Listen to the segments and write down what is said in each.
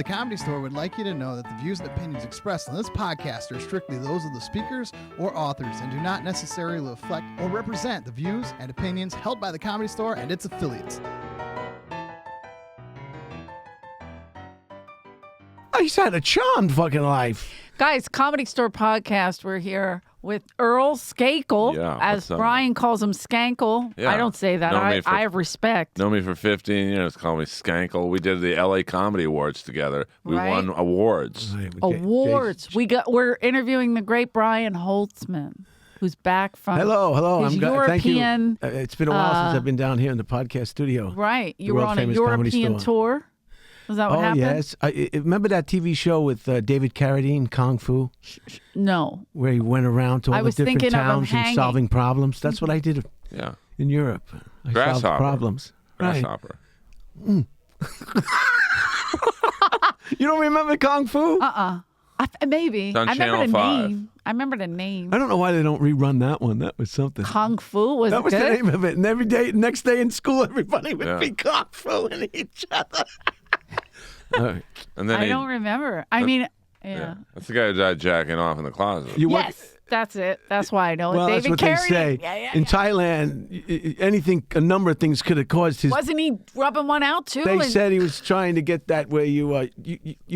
The Comedy Store would like you to know that the views and opinions expressed on this podcast are strictly those of the speakers or authors and do not necessarily reflect or represent the views and opinions held by the Comedy Store and its affiliates. He's had a charmed fucking life. Guys, Comedy Store podcast. We're here with Earl Skakel, as Brian calls him Skankle. Yeah. I don't say that. I have respect. Know me for 15 years. Call me Skankle. We did the LA Comedy Awards together. We won awards. Awards. We're interviewing the great Brian Holtzman, who's back from Hello. his European. Thank you. It's been a while since I've been down here in the podcast studio. Right. You were on a European tour. Is that what happened? Oh, yes. I remember that TV show with David Carradine, Kung Fu? No. Where he went around to all the different towns and solving problems. That's what I did in Europe. I solved problems. Grasshopper. Right. You don't remember Kung Fu? Maybe. I remember the name. I remember the name. I don't know why they don't rerun that one. That was something. Kung Fu? Was that was good? The name of it. And every day, next day in school, everybody would be Kung Fu-ing each other. And then I don't remember. I mean, that's the guy who died jacking off in the closet. Yes, that's it. That's why I know it. Well, David that's what they say. In Thailand, a number of things could have caused his... Wasn't he rubbing one out, too? They said he was trying to get that where you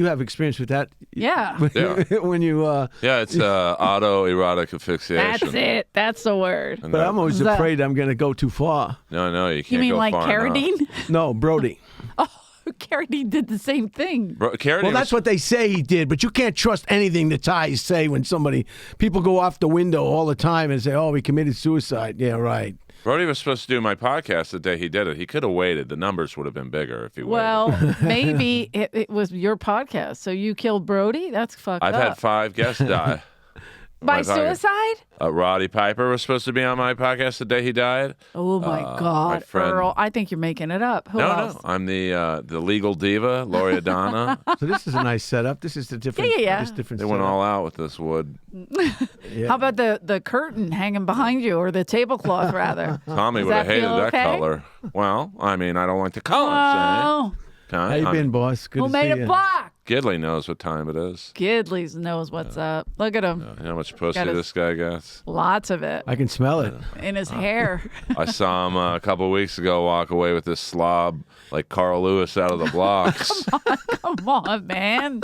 have experience with that. Yeah. When you... it's autoerotic asphyxiation. That's it. That's the word. But I'm always afraid I'm going to go too far. No, you can't go far. You mean like Carradine? No, Brody. Carradine did the same thing. Well, that's what they say he did, but you can't trust anything the Thais say when people go off the window all the time and say, oh, he committed suicide. Yeah, right. Brody was supposed to do my podcast the day he did it. He could have waited. The numbers would have been bigger if he waited. Well, maybe it was your podcast, so you killed Brody? That's fucked up. I've had 5 guests die. By suicide? Roddy Piper was supposed to be on my podcast the day he died. Oh, my God. My friend, Earl, I think you're making it up. Who else? No. I'm the legal diva, Laurie Adana. So this is a nice setup. This is the different. Yeah. They went all out with this wood. How about the curtain hanging behind you, or the tablecloth, rather? Tommy would have hated that color. Well, I mean, I don't like the color. How you been, boss? Good Who to made see it black? Gidley knows what time it is. Gidley knows what's up. Look at him. You know how much pussy this guy gets? Lots of it. I can smell it. In his hair. I saw him a couple of weeks ago walk away with this slob like Carl Lewis out of the blocks. Come on, man.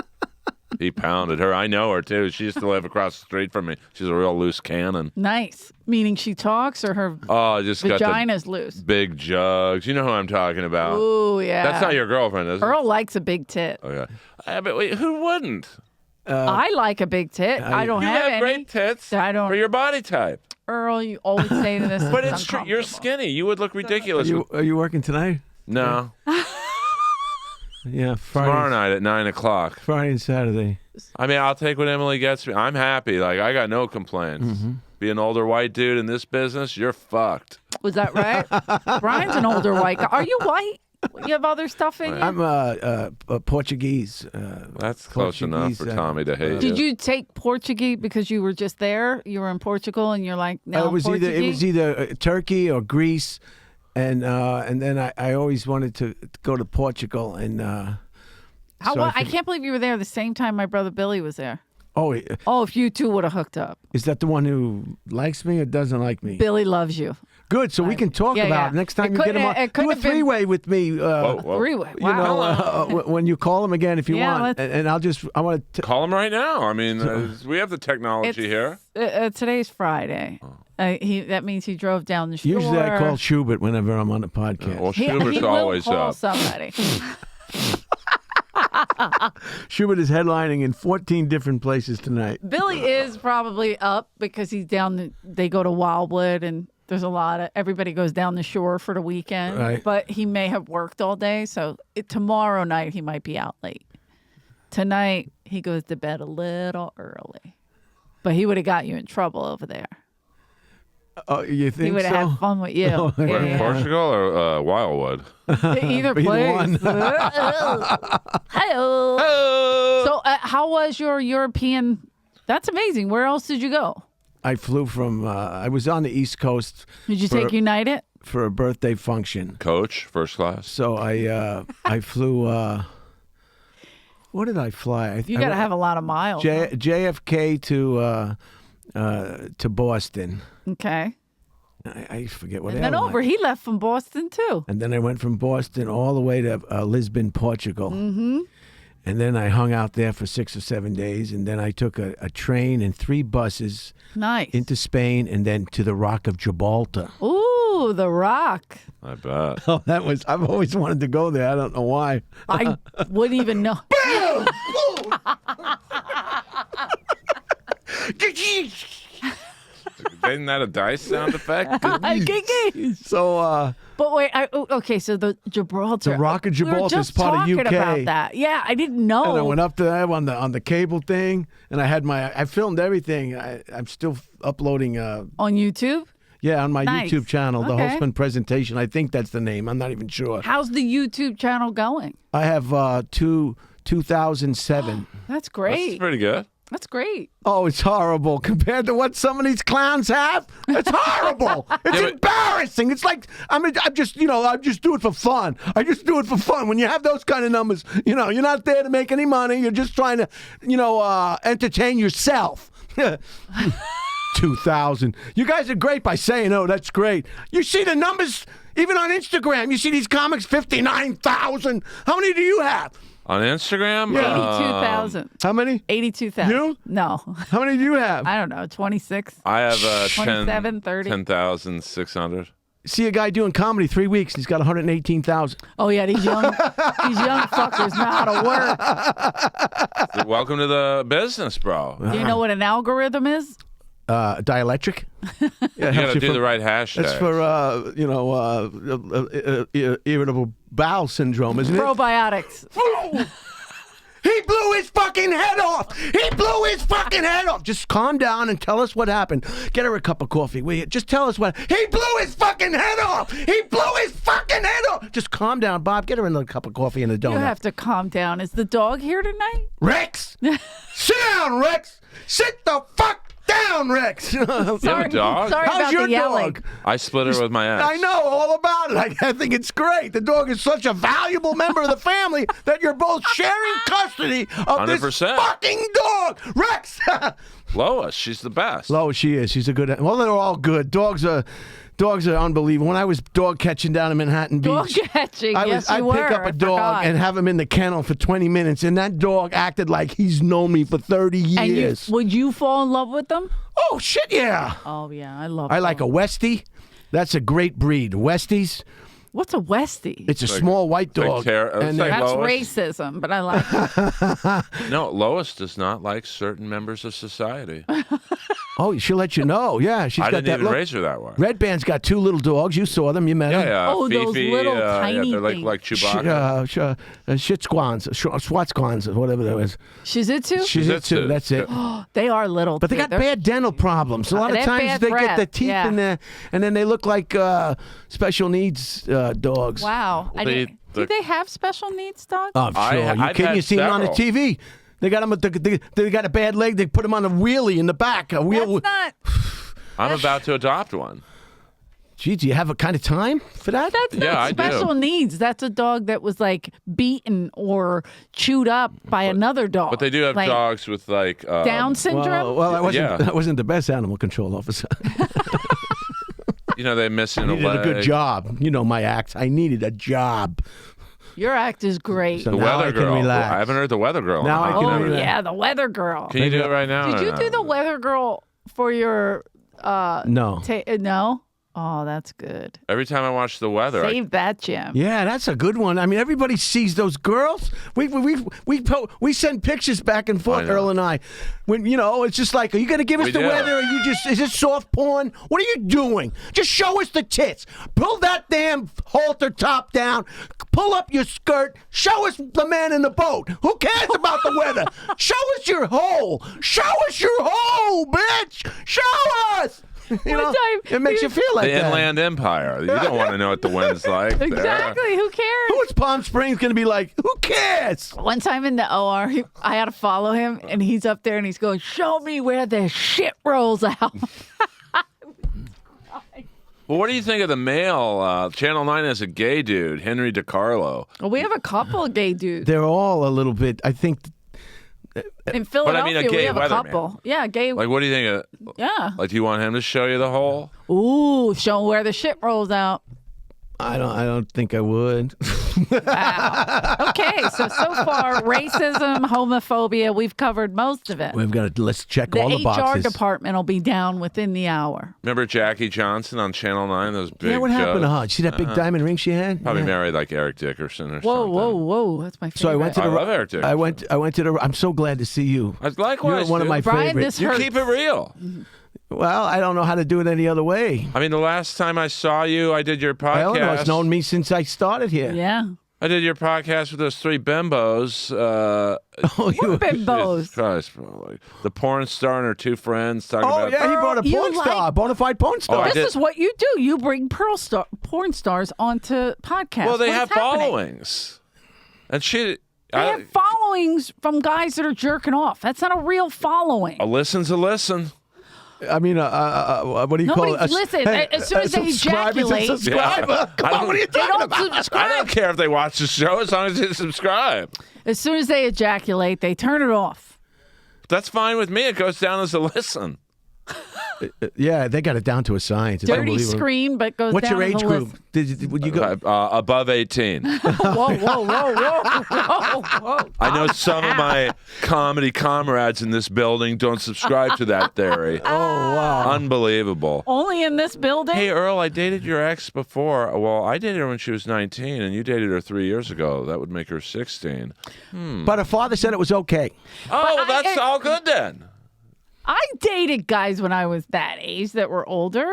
He pounded her. I know her, too. She used to live across the street from me. She's a real loose cannon. Nice. Meaning she talks, or her vagina's loose? Big jugs. You know who I'm talking about. Ooh, yeah. That's not your girlfriend, is it? Earl likes a big tit. Oh, yeah. But wait, who wouldn't? I like a big tit. I don't have any. You have great tits for your body type. Earl, you always say this. But it's true. You're skinny. You would look ridiculous. Are you working tonight? No. Yeah, tomorrow night at 9:00. Friday and Saturday. I mean, I'll take what Emily gets me. I'm happy. Like, I got no complaints. Mm-hmm. Be an older white dude in this business, you're fucked. Was that right? Brian's an older white guy. Are you white? You have other stuff in you? I'm Portuguese. That's close enough for Tommy to hate. Did you take Portuguese because you were just there? You were in Portugal and you're like, no, it was either Turkey or Greece. And then I always wanted to go to Portugal I can't believe you were there the same time my brother Billy was there. Oh, if you two would have hooked up. Is that the one who likes me or doesn't like me? Billy loves you. Good, so we can talk about it next time you get him on. Do a three-way with me. Three-way. Wow. You know, when you call him again if you want, and I want to call him right now. I mean, we have the technology here. Today's Friday. That means he drove down the shore. Usually I call Schubert whenever I'm on the podcast. Well, Schubert's always call up. Somebody. Schubert is headlining in 14 different places tonight. Billy is probably up because he's down. They go to Wildwood, and there's everybody goes down the shore for the weekend. Right. But he may have worked all day, so tomorrow night he might be out late. Tonight he goes to bed a little early, but he would have got you in trouble over there. Oh, you think so? He would have had fun with you. Portugal or Wildwood? Either place. Hello. So how was your European? That's amazing. Where else did you go? I flew from, I was on the East Coast. Did you take United? For a birthday function. Coach, first class. So I flew What did I fly? You got to have a lot of miles. JFK to Boston. Okay. I forget what. And then airline. he left from Boston too. And then I went from Boston all the way to Lisbon, Portugal. Mm-hmm. And then I hung out there for 6 or 7 days. And then I took a train and 3 buses into Spain and then to the Rock of Gibraltar. Ooh, the Rock. I bet. Oh, I've always wanted to go there. I don't know why. I wouldn't even know. Isn't that a dice sound effect? So, but wait, okay, so the Gibraltar. The Rock of Gibraltar we were just is part of talking UK. about that. Yeah, I didn't know. and I went up there on the cable thing, and I filmed everything. I'm still uploading. On YouTube? Yeah, on my Nice. YouTube channel, the Okay. Holtzman presentation. I think that's the name. I'm not even sure. How's the YouTube channel going? I have 2007. That's great. That's pretty good. That's great. Oh, it's horrible compared to what some of these clowns have. It's horrible. It's embarrassing. It's like I just do it for fun. I just do it for fun. When you have those kind of numbers, you're not there to make any money. You're just trying to, entertain yourself. 2,000. You guys are great by saying, "Oh, that's great." You see the numbers even on Instagram. You see these comics, 59,000. How many do you have? On Instagram? 82,000. How many? 82,000. You? No. How many do you have? I don't know. 26. I have 27, 30. 10,600. See a guy doing comedy 3 weeks. He's got 118,000. Oh yeah, these young fuckers know how to work. Welcome to the business, bro. Do you know what an algorithm is? Dielectric. Yeah, You got to do the right hashtag. That's for irritable bowel syndrome, isn't it? Probiotics. He blew his fucking head off. He blew his fucking head off. Just calm down and tell us what happened. Get her a cup of coffee, will you? Just tell us what. He blew his fucking head off. He blew his fucking head off. Just calm down, Bob. Get her another cup of coffee and a donut. You have to calm down. Is the dog here tonight? Rex, sit down, Rex. Sit the fuck down, Rex. You have a dog? Sorry How's about your the yelling. dog? I split her with my ex. I know all about it. I think it's great. The dog is such a valuable member of the family that you're both sharing custody of this 100%. fucking dog. Rex! Lois, she's the best. Lois, she is. She's a good... Well, they're all good. Dogs are unbelievable. When I was dog catching down in Manhattan Beach... Dog catching, I'd yes, you were. pick up I a dog forgot. and have him in the kennel for 20 minutes, and that dog acted like he's known me for 30 years. And would you fall in love with them? Oh, shit, yeah. Oh yeah, I love. I like a Westie. That's a great breed. Westies. What's a Westie? It's a small white dog. it's like That's Lois. racism, but I like it. No, Lois does not like certain members of society. Oh, she'll let you know. Yeah, she's I got didn't that even look. raise her that way. Red Band's got 2 little dogs. You saw them. You met them. Yeah. Oh, those Fifi, little yeah, tiny they're things. like Chewbacca. Shitsquans, Swatsquans, whatever that was. Shih-Tzu? Shih-Tzu, that's it. They are little. But they too. got They're- bad dental problems. A lot They of have times bad they get breath, the teeth yeah. in there, and then they look like special needs dogs. Wow. Well, Do they have special needs dogs? Oh, I'm sure. I've You had see them on the several. TV. They got them. They got a bad leg. They put them on a wheelie in the back. A wheel. That's not. I'm about to adopt one. Gee, do you have a kind of time for that? That's Yeah, not I do. special needs. That's a dog that was like beaten or chewed up by another dog. But they do have like dogs with like Down syndrome. Well, Yeah. I wasn't the best animal control officer. They're missing I a needed leg. a good job. You know my act. I needed a job. Your act is great. So The now weather I can girl. relax. I haven't heard the weather girl. Now I can Oh relax. yeah, the weather girl. Can you do it right now? Did or you no? do the weather girl for your? No. No. Oh, that's good. Every time I watch the weather, Save that, Jim. Yeah, that's a good one. I mean, everybody sees those girls. We send pictures back and forth, I know. Earl and I. When it's just like, are you going to give us We the do. weather? Or is it soft porn? What are you doing? Just show us the tits. Pull that damn halter top down. Pull up your skirt. Show us the man in the boat. Who cares about the weather? Show us your hole. Show us your hole, bitch. Show us. time It makes you feel like the that. Inland Empire. You don't want to know what the wind's like. there. Exactly. Who cares? Who's Palm Springs going to be like? Who cares? One time in the OR, I had to follow him, and he's up there, and he's going, "Show me where the shit rolls out." Well, what do you think of the male? Channel 9 has a gay dude, Henry DiCarlo. Well, we have a couple of gay dudes. They're all a little bit, I think. In Philadelphia, gay we have a weatherman. couple. Yeah, gay. Like, what do you think of? Yeah. Like, do you want him to show you the hole? Ooh, show 'em where the shit rolls out. I don't think I would. Wow. Okay, so far, racism, homophobia, we've covered most of it. Let's check The all the HR boxes. department will be down within the hour. Remember Jackie Johnson on Channel 9? Those big. Yeah, what happened to her? See that big diamond ring she had? Probably Yeah. married like Eric Dickerson or Whoa, something. whoa. That's my favorite. So I went to I the. love Eric Dickerson. I went to the. I'm so glad to see you. Likewise, You're one of dude. my Brian, favorites. this You hurts. keep it real. Well, I don't know how to do it any other way. I mean, the last time I saw you, I did your podcast. Eleanor's known me since I started here. Yeah. I did your podcast with those three bimbos. Oh, you. Bimbos. Jesus Christ, bro. Like, the porn star and her two friends talking Oh about. yeah, he brought a You porn star, a bona fide porn star. Oh, I This did- is what you do. You bring porn stars onto podcasts. Well, they What's have happening? followings, and she. They have followings from guys that are jerking off. That's not a real following. A listen's a listen. I mean, what do you call it? Nobody's listen. As soon as they subscribe is a ejaculate, subscriber. Yeah. Come on, what are you they talking don't about? subscribe. I don't care if they watch the show as long as they subscribe. As soon as they ejaculate, they turn it off. That's fine with me. It goes down as a listen. Yeah, they got it down to a science. It's Dirty unbelievable. scream, but goes What's down your as age a group? Would you go? Above 18. Whoa. I know some of my comedy comrades in this building don't subscribe to that theory. Oh wow! Unbelievable. Only in this building? Hey, Earl, I dated your ex before. Well, I dated her when she was 19, and you dated her 3 years ago. That would make her 16. But her father said it was okay. Oh, well, that's all good then. I dated guys when I was that age that were older.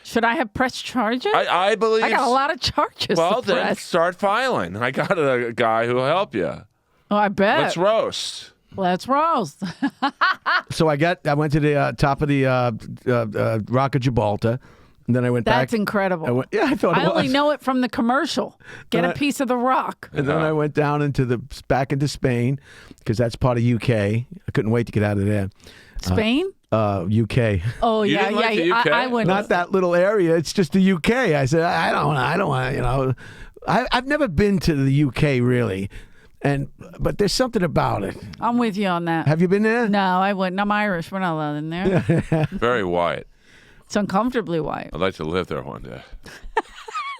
Should I have pressed charges? I believe. I got a lot of charges Well, to then press. start filing. I got a guy who'll help you. Oh, I bet. Let's roast. Let's roast. So I went to the top of the Rock of Gibraltar, and then I went back. That's incredible. I thought I it was. only know it from the commercial. Get a piece of the rock. And then I went down back into Spain because that's part of UK. I couldn't wait to get out of there. Spain? UK. Oh, You yeah, didn't like yeah. the UK? I wouldn't. Not that little area. It's just the UK. I said, I don't want, I've never been to the UK really, but there's something about it. I'm with you on that. Have you been there? No, I wouldn't. I'm Irish. We're not allowed in there. Very white. It's uncomfortably white. I'd like to live there one day.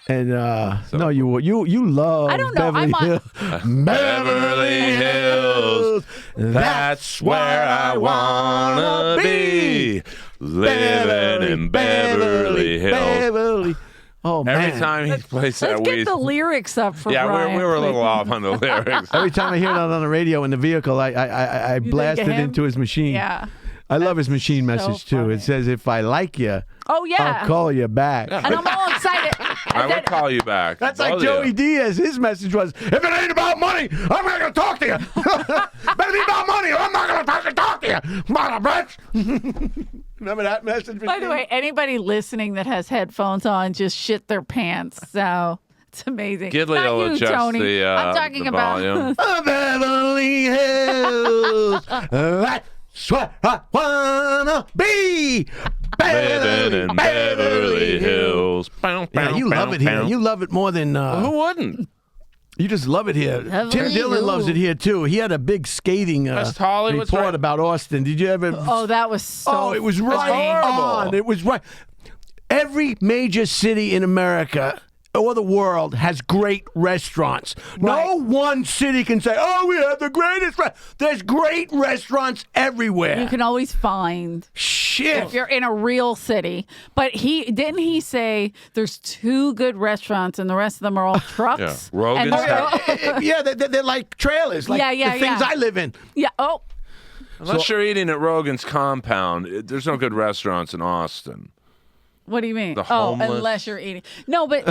And no, you love I don't know. Beverly Hills. Beverly Hills, that's where I wanna be. Living in Beverly Hills. Beverly. Oh man! Every time he plays that, Let's get the lyrics up for yeah, Brian. we were a little please. off on the lyrics. Every time I hear that on the radio in the vehicle, I blast think it of him? into his machine. Yeah. I love his machine so message too. funny. It says, "If I like you, Oh, yeah. I'll call you back." And I'm all excited. I would call you back. That's like Both of Joey you. Diaz. His message was, "If it ain't about money, I'm not gonna talk to you. Better be about money, or I'm not gonna talk to you, mother bitch." Remember that message? By the way, anybody listening that has headphones on just shit their pants. So it's amazing. Gidley Not will you, adjust Tony. the, I'm talking the about volume. Beverly Hills, that's where I wanna be. Living in Beverly Hills. Yeah, you love it here. You love it more than. Who wouldn't? You just love it here. Beverly Tim Dillon Hills. loves it here too. He had a big scathing West Hollywood's report right- about Austin. Did you ever? Oh, that was so Oh, it was right horrible. on. It was right. Every major city in America or the world has great restaurants. No one city can say, "Oh, we have the greatest." There's great restaurants everywhere. You can always find Shit. if you're in a real city. But he say there's 2 good restaurants and the rest of them are all trucks. Yeah. Rogan's And got- Yeah, they're like trailers, like Yeah, the things yeah. I live in. Yeah. Oh, Unless you're eating at Rogan's compound, there's no good restaurants in Austin. what do you mean? The homeless. Unless you're eating. No, but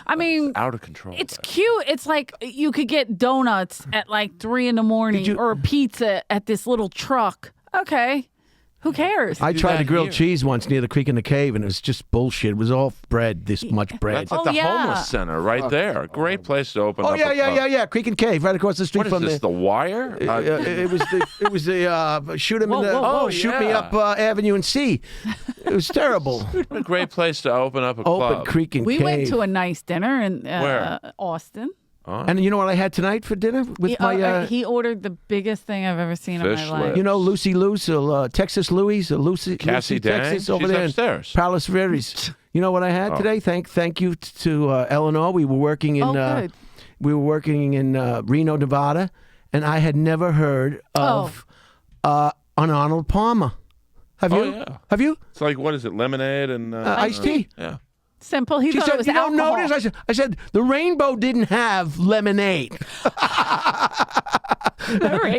I mean, Out of control. it's cute. It's like you could get donuts at like 3 a.m. or a pizza at this little truck. Okay. Who cares? I tried that the grilled here. cheese once near the creek in the cave, and it was just bullshit. It was all bread, this much bread. That's at Oh, the yeah. homeless center right there. Great place to open Oh up. yeah. Creek and Cave, right across the street What is from this? The Wire? It was the shoot him in the Whoa, shoot me yeah. up Avenue and C. It was terrible. What a great place to open up a Open club. Creek and We Cave. went to a nice dinner in Where? Austin. And you know what I had tonight for dinner with He ordered the biggest thing I've ever seen in Fish my life. lips. you know, Lucy Lou's, Texas Louie's, Lucy Cassie Dang? Texas over She's there upstairs. in Palos Verdes. You know what I had today? Thank you to Eleanor. We were working in good. Reno, Nevada, and I had never heard of an Arnold Palmer. Have you? yeah. Have you? It's like, what is it, lemonade and... Iced tea. Yeah. Simple. He She thought it said, was "You don't alcohol. notice?" I said, "The rainbow didn't have lemonade.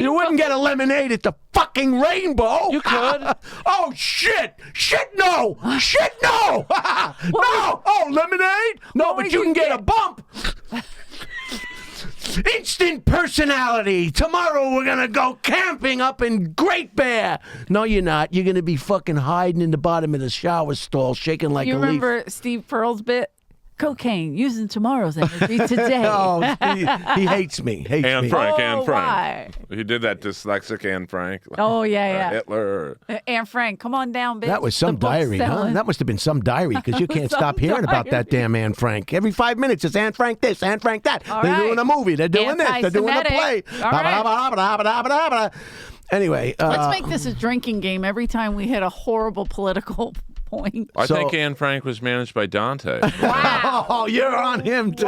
You wouldn't get a lemonade at the fucking rainbow. You could. Oh shit! Shit no! Shit no! No! Oh lemonade? No, but would you can you get get? a bump. Instant personality. Tomorrow we're gonna go camping up in Great Bear. No, you're not. You're gonna be fucking hiding in the bottom of the shower stall, shaking like You a leaf. remember Steve Pearl's bit? Cocaine, using tomorrow's energy today. Oh, he hates me. Hates Anne me. Frank, Oh, Anne Frank. why? He did that dyslexic Anne Frank. Oh, Or yeah. Hitler. Anne Frank, come on down, bitch. That was some The book's diary, huh? selling. That must have been some diary because you can't Some stop hearing about that diary. damn Anne Frank. Every 5 minutes, it's Anne Frank this, Anne Frank that. All They're right. doing a movie. They're doing this. They're doing a play. Anti-Semitic. All right. Anyway, Let's make this a drinking game every time we hit a horrible political point. I So- think Anne Frank was managed by Dante. oh, you're on him too.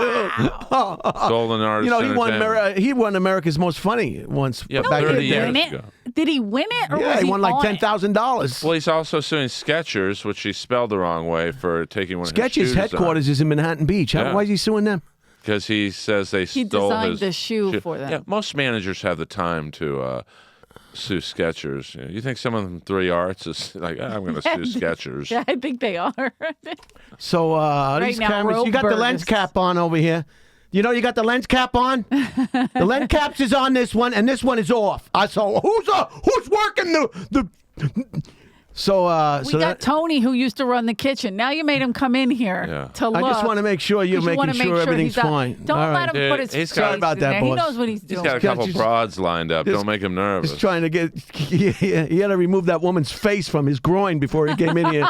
Golden Artist. You know, Entertainment. he won America's Most Funny once. Yeah, back in 30 the years day. Win ago. it? Did he win it? Or Yeah, was he won like on it? $10,000. Well, he's also suing Skechers, which he spelled the wrong way for taking one of his Skechers shoes headquarters is in Manhattan Beach. Yeah. Why is he suing them? because he says they He stole designed his the shoe for them. Yeah, most managers have the time to sue Skechers. You think some of them 3 arts is like, I'm going to sue Skechers. Yeah, I think they are. So these now, cameras, you got the Roe lens Burgess. cap on over here. You know, you got the lens cap on. The lens caps is on this one, and this one is off. So who's working the? So We so got that, Tony who used to run the kitchen. Now you made him come in here Yeah. to look. I just want to make sure you're 'cause you making wanna make sure everything's he's up. fine. Don't All let right. him Dude, put his he's face got- Sorry about in that, there. He boss. knows what he's He's doing. got a couple Just- broads lined up. just- Don't make him nervous. Just trying to get. He had to remove that woman's face from his groin before he came in here.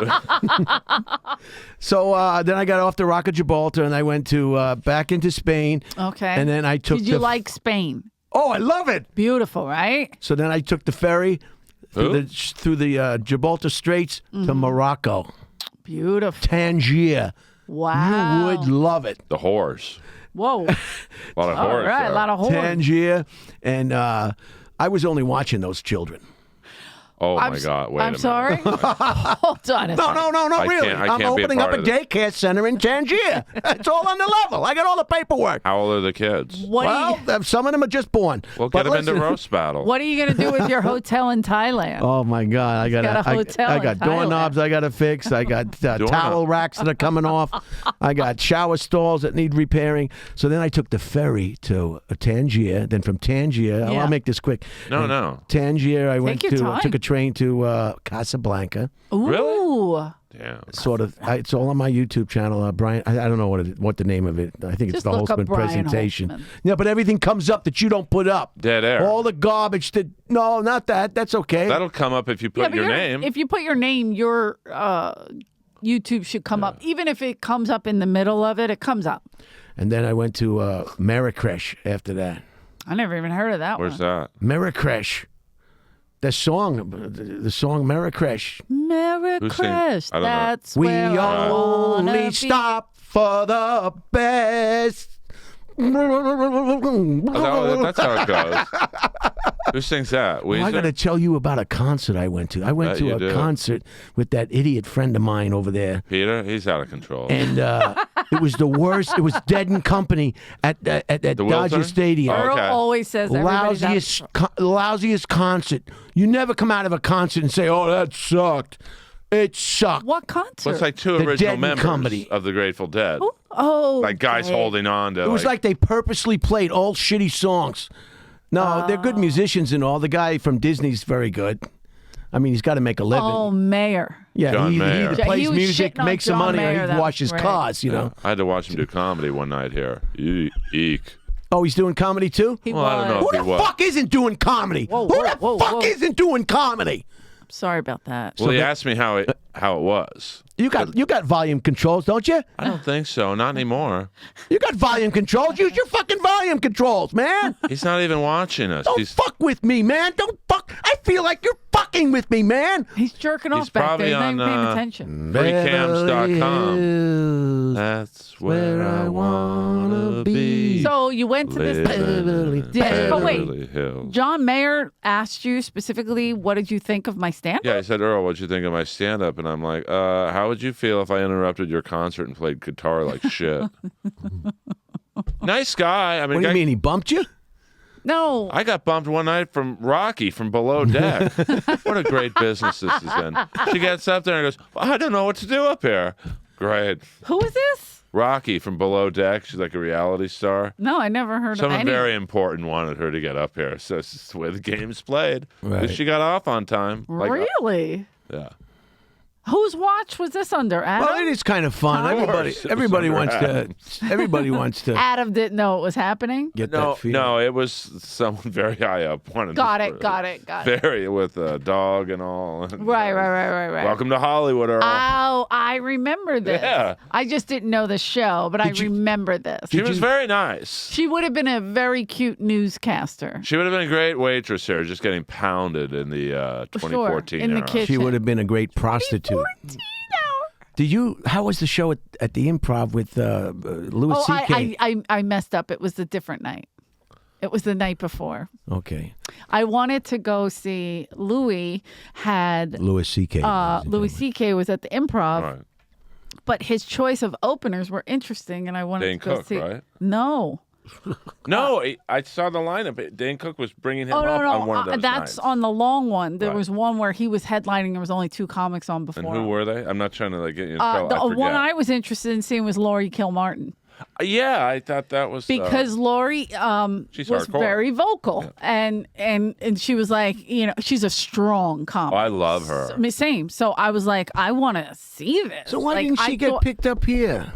So then I got off the Rock of Gibraltar and I went to back into Spain. Okay. And then I took. Did you like Spain? Oh, I love it. Beautiful, right? So then I took the ferry Who? through the Gibraltar Straits to Morocco, Beautiful. Tangier. Wow. You would love it. The whores. Whoa. A lot of All whores. right, there. a lot of horns. Tangier, and I was only watching those children. Oh my God! Wait a I'm minute. sorry. Hold on. a No, second. not I really. can't- I I'm can't be a opening up part a of this. daycare center in Tangier. It's all on the level. I got all the paperwork. How old are the kids? What, Well, some of them are just born. Well, But get them into listen- roast battle. what are you going to do with your hotel in Thailand? Oh my God! I got got a hotel I in got doorknobs I got to fix. I got towel racks that are coming off. I got shower stalls that need repairing. So then I took the ferry to Tangier. Then from Tangier, Yeah. I'll make this quick. No. Tangier, I went your to time. took a train to Casablanca. Ooh. Really? Damn. Sort of. It's all on my YouTube channel. Brian, I don't know what the name of it. I think it's Just the look up Holtzman Brian presentation. Holtzman. Yeah, but everything comes up that you don't put up. Dead air. All the garbage that. No, not that. That's okay. That'll come up if you Yeah, put but your name. If you put your name, your YouTube should come up. Even if it comes up in the middle of it, it comes up. And then I went to Marrakesh after that. I never even heard of that Where's one. that? Marrakesh. The song Marrakesh. Marrakesh. I don't know. That's We where I wanna only be. stop for the best. Oh, that's how it goes. Who sings that? Well, I got to tell you about a concert I went to. I went Bet to you a do. concert with that idiot friend of mine over there. Peter, he's out of control. And it was the worst. It was Dead and Company at Dodger Wiltern? Stadium. Oh, Earl okay. always says everybody's out. Lousiest concert. You never come out of a concert and say, "Oh, that sucked." It sucked. What concert? What's like two The original Dead and members Company. of the Grateful Dead? Oh, Like guys okay. holding on to. It was like they purposely played all shitty songs. No, they're good musicians and all. The guy from Disney's very good. I mean, he's got to make a living. Oh, Mayer. Yeah, John he Mayer. either Yeah, plays he was music, shitting on makes some John money, Mayer, or he that- washes right. cars, you know. I had to watch him do comedy one night here. Eek. Oh, he's doing comedy too? He Well, I don't know. was. Who He the was. fuck isn't doing comedy? Whoa, Who whoa, the whoa, fuck whoa. isn't doing comedy? Sorry about that. Well, he asked me how it was. You got volume controls, don't you? I don't think so. Not anymore. You got volume controls. Use your fucking volume controls, man. He's not even watching us. Don't fuck with me, man. Don't fuck. I feel like you're fucking with me, man. He's jerking off He's back there. He's probably not even paying on, attention. freecams.com. That's where I wanna be. So you went to this. Oh wait, Hills. John Mayer asked you specifically, what did you think of my stand-up? Yeah, he said, Earl, what'd you think of my stand-up? And I'm like, how would you feel if I interrupted your concert and played guitar like shit? Nice guy. I mean, What do you mean? He bumped you? No. I got bumped one night from Rocky from Below Deck. What a great business this has been. She gets up there and goes, I don't know what to do up here. Great. Who is this? Rocky from Below Deck. She's like a reality star. No, I never heard of Someone any. very important wanted her to get up here. So it's just the way the game's played. Right. She got off on time. Really? Yeah. Whose watch was this under? Adam? Well, it is kind of fun. Of course. Everybody It was wants to. Everybody wants to Adam didn't know it was happening. get No, that feeling. no, it was someone very high up. Wanted Got to- it. Got it. Very with a dog and all. Right. Welcome to Hollywood, Earl. Oh, I remember this. Yeah. I just didn't know the show, but I remember this. She was very nice. She would have been a very cute newscaster. She would have been a great waitress here, just getting pounded in the 2014 in the era. kitchen. She would have been a great prostitute. Did you? How was the show at the Improv with Louis Oh, C.K.? I messed up. It was a different night. It was the night before. Okay, I wanted to go see Louis had Louis C.K. Louis C.K. was at the Improv, Right. but his choice of openers were interesting, and I wanted Dane to go Cook, see. right? No, No, I saw the lineup. Dane Cook was bringing him oh up no, on one of those that's nights. on the long one. There Right. was one where he was headlining. There was only 2 comics on before. And who were they? I'm not trying to get you in trouble. The I forget. one I was interested in seeing was Laurie Kilmartin. Yeah, I thought that was Because Laurie She's was hardcore. very vocal, and she was like, she's a strong comic. Oh, I love her. I mean, same. So I was like, I want to see this. So why Like, didn't she I get thought- picked up here?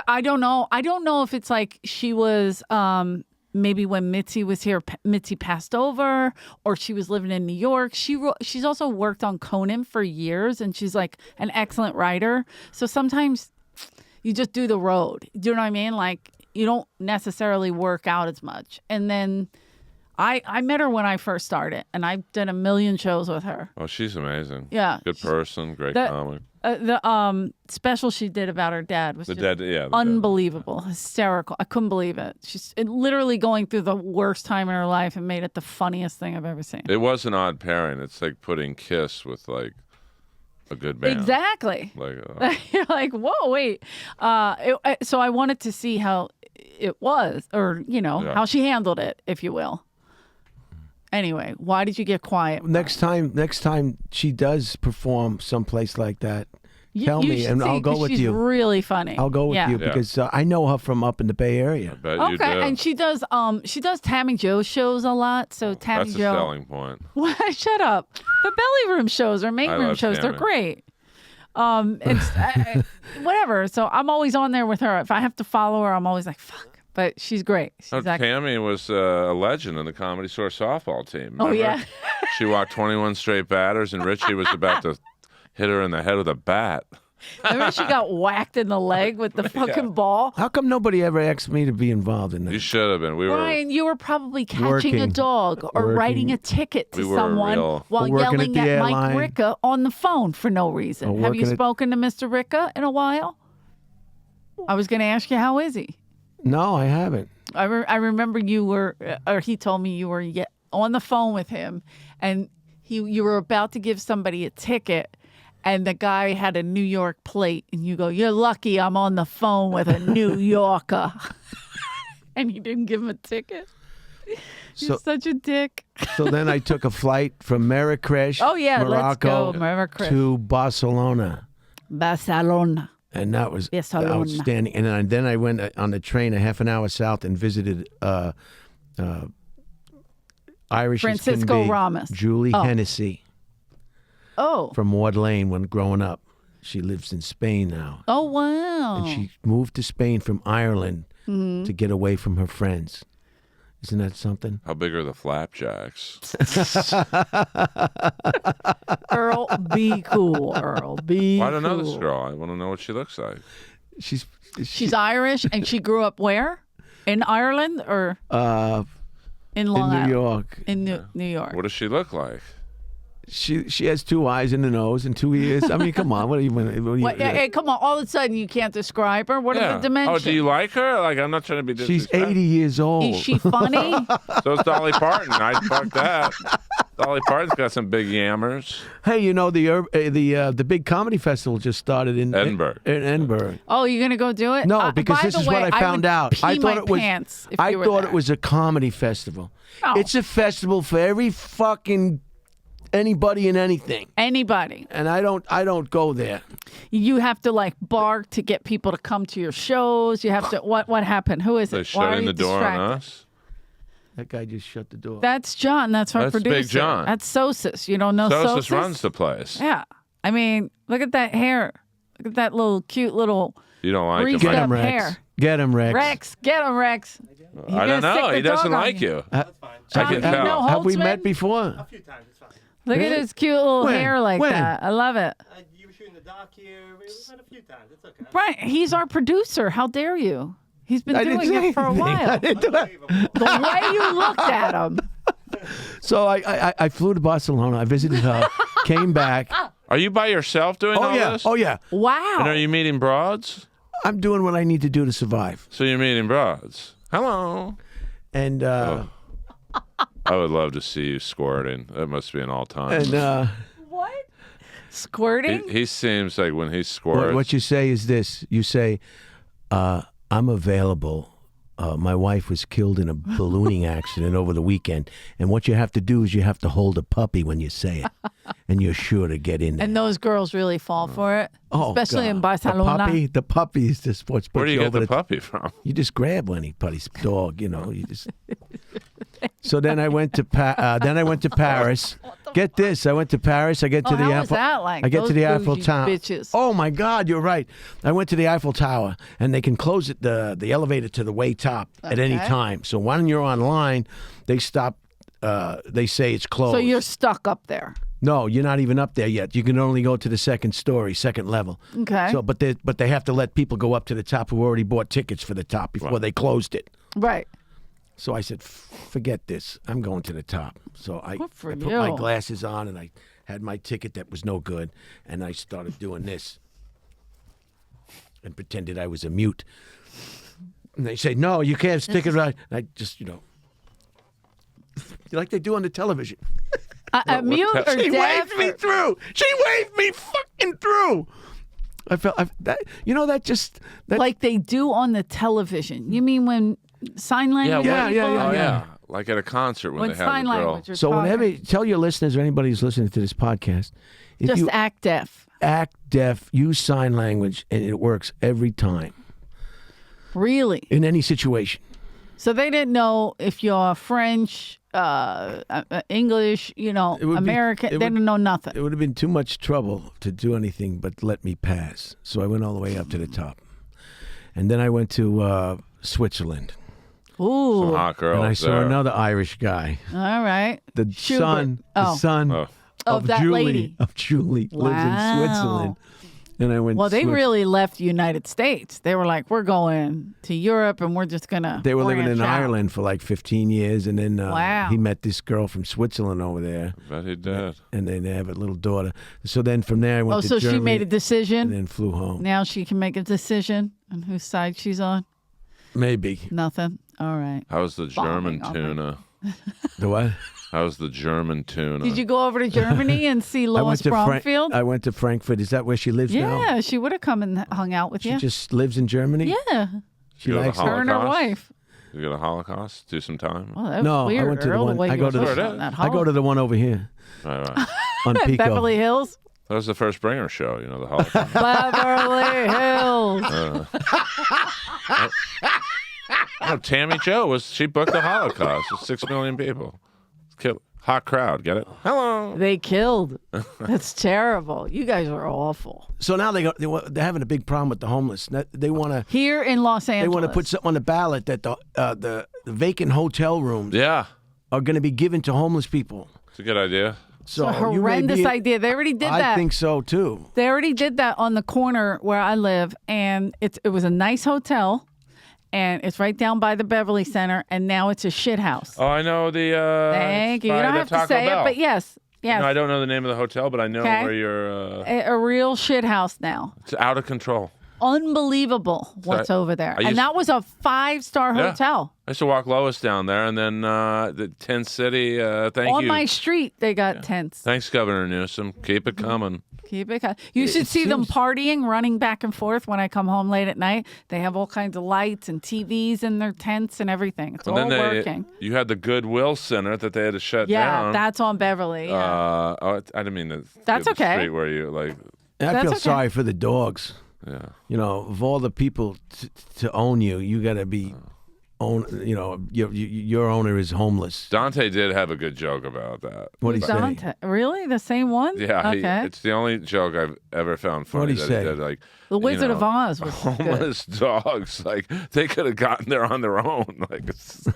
I don't know. I don't know if it's like she was maybe when Mitzi was here, Mitzi passed over, or she was living in New York. She's also worked on Conan for years, and she's like an excellent writer. So sometimes you just do the road. Do you know what I mean? Like you don't necessarily work out as much. And then I met her when I first started, and I've done a million shows with her. Oh, she's amazing. Yeah. Good person, great The- comic. The special she did about her dad was The just dead, yeah. the dead. unbelievable, hysterical. I couldn't believe it. She's literally going through the worst time in her life and made it the funniest thing I've ever seen. It was an odd pairing. It's like putting Kiss with like a good band. Exactly. Like, You're like, whoa, wait. So I wanted to see how it was, or Yeah. how she handled it, if you will. Anyway, why did you get quiet? Next time she does perform someplace like that, tell You me, should and see, I'll go 'cause with she's you. really funny. I'll go with Yeah. you because I know her from up in the Bay Area. I bet you do. Okay, and she does Tammy Joe shows a lot. So Tammy That's a Joe. selling point. What? Shut up. The belly room shows or main I room love shows, they're Tammy. great. It's whatever. So I'm always on there with her. If I have to follow her, I'm always like, fuck. But she's great. She's Oh, Tammy was a legend in the Comedy Store softball team. Oh, remember? yeah. She walked 21 straight batters, and Richie was about to hit her in the head with a bat. Remember she got whacked in the leg with the fucking ball? How come nobody ever asked me to be involved in that? You should have been. We were. Brian, you were probably catching a Working. dog or Working. writing a ticket to We were someone real- while Working at yelling the at Mike airline. Ricca on the phone for no reason. Or Have you working at- spoken to Mr. Ricca in a while? I was going to ask you, how is he? No, I haven't. I remember you were, or he told me you were on the phone with him, and you were about to give somebody a ticket, and the guy had a New York plate, and you go, "You're lucky I'm on the phone with a New Yorker," and you didn't give him a ticket. You're such a dick. So then I took a flight from Marrakesh, Oh yeah, let's Morocco, go, Marrakesh. to Barcelona. Barcelona. And that was Barcelona. outstanding. And then I went on the train a half an hour south and visited Irish as can Francisco be, Ramos. Julie Oh. Hennessy Oh. from Ward Lane when growing up. She lives in Spain now. Oh wow. And she moved to Spain from Ireland Mm-hmm. to get away from her friends. Isn't that something? How big are the flapjacks? Earl, be cool. Earl, be Well, I don't know cool. this girl. I want to know what she looks like. She's Irish, and she grew up where? In Ireland or in Long in New Island? York. In New York. What does she look like? She has 2 eyes and a nose and 2 ears. I mean, come on. What do you want? What, hey, come on! All of a sudden, you can't describe her. What are the dimensions? Oh, do you like her? Like, I'm not trying to be She's disrespectful. 80 years old. Is she funny? So is Dolly Parton. I'd fuck that. Dolly Parton's got some big yammers. Hey, you know the big comedy festival just started in Edinburgh. In Edinburgh. Oh, you're gonna go do it? No, because by this the is way, what I found would out. Pee I thought my it was. pants if I you were thought there. it was a comedy festival. No. It's a festival for every fucking anybody and anything. Anybody. And I don't go there. You have to like bark to get people to come to your shows. You have to. What happened? Who is They're it? Why are shutting you the door on distracted? us. That guy just shut the door. That's John. That's our That's producer. Big John. That's Sosis. You don't know Sosis Sosis? runs the place. Yeah. I mean, look at that hair. Look at that little cute little You don't like greased him. Get up him, Rex. hair. Get him, Rex. Rex, get him, Rex. I don't know. He doesn't like you. That's fine. John, can you tell. know Have we Holtzman? met before? A few times, it's fine. Look at Really? his cute little When? hair like When? that. I love it. You were shooting the doc here. We've met a few times. It's okay. Brian, he's our producer. How dare you? He's been I didn't doing say it for a anything. I while. didn't do it. Unbelievable. The way you looked at him. So I flew to Barcelona. I visited her. Came back. Are you by yourself doing Oh all yeah. this? Oh yeah. Wow. And are you meeting broads? I'm doing what I need to do to survive. So you're meeting broads. Hello. And I would love to see you squirting. That must be an all-time. and What? Squirting? He seems like when he squirts. what you say is this. You say, I'm available. My wife was killed in a ballooning accident over the weekend. And what you have to do is you have to hold a puppy when you say it. And you're sure to get in there. And those girls really fall for it, Oh, especially in God. Barcelona. The puppy is just what's put Where do you you get over the puppy from? You just grab anybody's dog, you know. You just. So then I went to Paris. Get this, I went to Paris. I get to the how Eiffel. was that like? I get to Those the Eiffel bougie Tower. bitches. Oh my God, you're right. I went to the Eiffel Tower, and they can close it the elevator to the way top at any Okay. time. So when you're online, they stop. They say it's closed. So you're stuck up there. No, you're not even up there yet. You can only go to the second story, second level. Okay. So, but they have to let people go up to the top who already bought tickets for the top before they closed it. Right. So I said, forget this. I'm going to the top. So I Good for put my you. glasses on and I had my ticket that was no good, and I started doing this and pretended I was a mute. And they say, no, you can't stick it right. And I just, like they do on the television. A mute or She deaf? waved me through. She waved me fucking through. I felt that Like they do on the television. You mean when sign language? Yeah, people? Oh, yeah. yeah. Like at a concert when When they have sign the girl. language. Are So talking. whenever tell your listeners or anybody who's listening to this podcast, if Just you act deaf. act deaf, use sign language, and it works every time Really? in any situation. So they didn't know if you're French, English, It would be- American. it They would- didn't know nothing. It would have been too much trouble to do anything but let me pass. So I went all the way up to the top, and then I went to Switzerland, Ooh. Some hot girls and I saw there. another Irish guy, All right. the Schubert. son Oh. Of that Julie. lady. Of Julie lives in Wow. Switzerland, and I went. Well, they Swiss- really left the United States. They were like, we're going to Europe and we're just going to. They were living in Ireland for like 15 years, and then Wow. he met this girl from Switzerland over there, Bet he did. and then they have a little daughter. So then from there I went Oh, to so Germany, she made a and decision. then flew home. Now she can make a decision on whose side she's on. Maybe. Nothing. All right. How's the German Bombing, tuna? The what? How's the German tuna? Did you go over to Germany and see Lois Bromfield? I went to Frankfurt. Is that where she lives now? Yeah, she would have come and hung out with She you. just lives in Germany? Yeah, She Go to the likes it. her and her Holocaust? wife. You got a Holocaust? Do some time? Oh, that was No, weird. I went to the Earl, one. way I you go were to the. pushing on that I go to the one over here Right, right. on Pico. Beverly Hills. That was the first bringer show, the Holocaust. Beverly Hills. No, Tammy Jo she booked the Holocaust with 6 million people. hot crowd. Get it? Hello. They killed. That's terrible. You guys are awful. So now they're having a big problem with the homeless. They want to Here in Los Angeles. They want to put something on the ballot that the vacant hotel rooms Yeah. are going to be given to homeless people. It's a good idea. So It's a you may horrendous be- idea. They already did that. I think so too. They already did that on the corner where I live, and it was a nice hotel, and it's right down by the Beverly Center, and now it's a shit house. Oh, I know the. Thank you. You by don't the have to Taco say Bell. it, but yes. No, I don't know the name of the hotel, but I know Okay. where you're. A real shit house now. It's out of control. Unbelievable what's over there. I used- And that was a 5-star Yeah. hotel. I used to walk Lois down there, and then the Tent City. Thank On you. my street, they got tents. Thanks, Governor Newsom. Keep it coming. Keep it. You should see them seems- partying, running back and forth when I come home late at night. They have all kinds of lights and TVs in their tents and everything. It's And all then working. you had the Goodwill Center that they had to shut Yeah, down. that's on Beverly. Yeah. I didn't mean to. That's give the okay. Street where you like. I That's feel okay. sorry for the dogs. Yeah. You know, of all the people to own you, you got to be own. You know, your owner is homeless. Dante did have a good joke about that. What did he say? Dante. Really? The same one? Yeah, Okay. it's the only joke I've ever found funny. What'd he that say? He did. Like The Wizard you of know, Oz was good. homeless dogs. Like they could have gotten there on their own. Like, it's,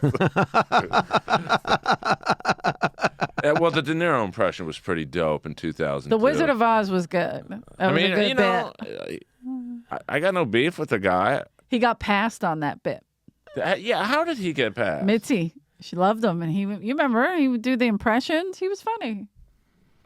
Yeah, well, the De Niro impression was pretty dope in 2000. The Wizard of Oz was good. That I was mean, a good you know, bit. I got no beef with the guy. He got passed on that bit. Yeah, how did he get past? Mitzi, she loved him, and you remember he would do the impressions. He was funny.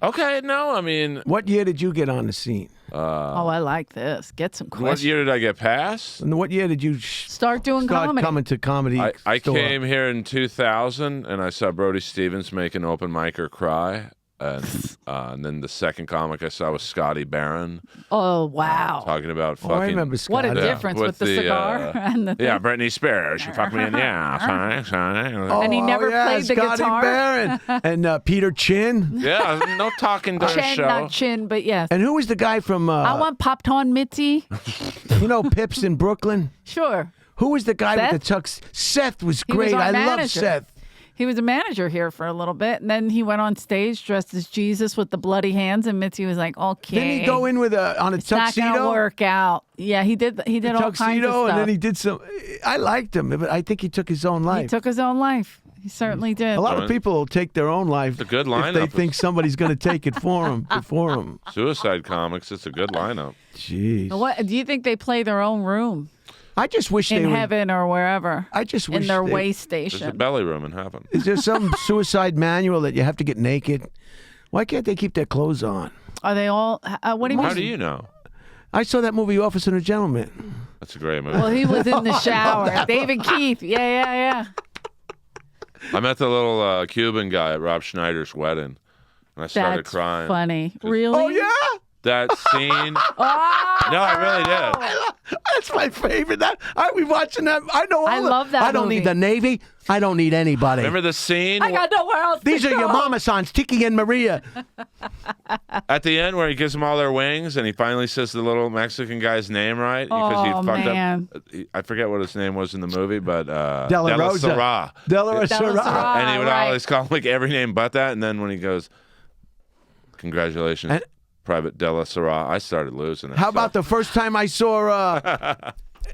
Okay, no, I mean, What year did you get on the scene? Oh, I like this. Get some what questions. year did I get past? And what year did you Start doing start comedy. coming to comedy? I store? came here in 2000 and I saw Brody Stevens make an open micer cry. And then the second comic I saw was Scotty Barron Oh, wow. talking about Oh, fucking. I remember What a Scott. difference with the cigar and the thing. Yeah, Britney Spears. She fucked me in. Yeah, sorry. And he never yeah, played the Scotty guitar? Barron. And Peter Chin. Yeah, no talking during the Chin, show. not chin, but yes. And who was the guy from, I want popped on Mitzi. you know, Pips in Brooklyn? Sure. Who was the guy Seth? with the tux? Seth was He was great. our I love manager. Seth. He was a manager here for a little bit, and then he went on stage dressed as Jesus with the bloody hands, and Mitzi was like, "Okay." Didn't he go in with on a It's not tuxedo? gonna work out. Yeah, he did. He did all kinds of Tuxedo, stuff. and then he did some. I liked him, but I think he took his own life. He took his own life. He certainly did. A lot of people will take their own life It's a good if they lineup. think somebody's going to take it for them. Before them. Suicide Comics. It's a good lineup. Jeez. What do you think they play their own room I just wish they in would. heaven or wherever? I just wish in their they- way There's a station. belly room in heaven. Is there some suicide manual that you have to get naked? Why can't they keep their clothes on? Are they all? What do you How mean? do you know? I saw that movie Officer and a Gentleman. That's a great movie. Well, he was in the shower. David Keith. Yeah. I met the little Cuban guy at Rob Schneider's wedding, and I started That's crying. funny. Really? Oh yeah, That scene. Oh! No, I really did. that's my favorite. That I be watching that. I know. All I love that I don't movie. need the Navy. I don't need anybody. Remember the scene I got nowhere else. These to are your go. mama sons, Tiki and Maria. at the end where he gives them all their wings, and he finally says the little Mexican guy's name right because he Oh, fucked man. up. I forget what his name was in the movie, but De La Rosa. Sera. De La De La Rosa. Sera. And he would right. always call him like every name but that. And then when he goes, "Congratulations, And- Private De La Sera," I started losing it. How about the first time I saw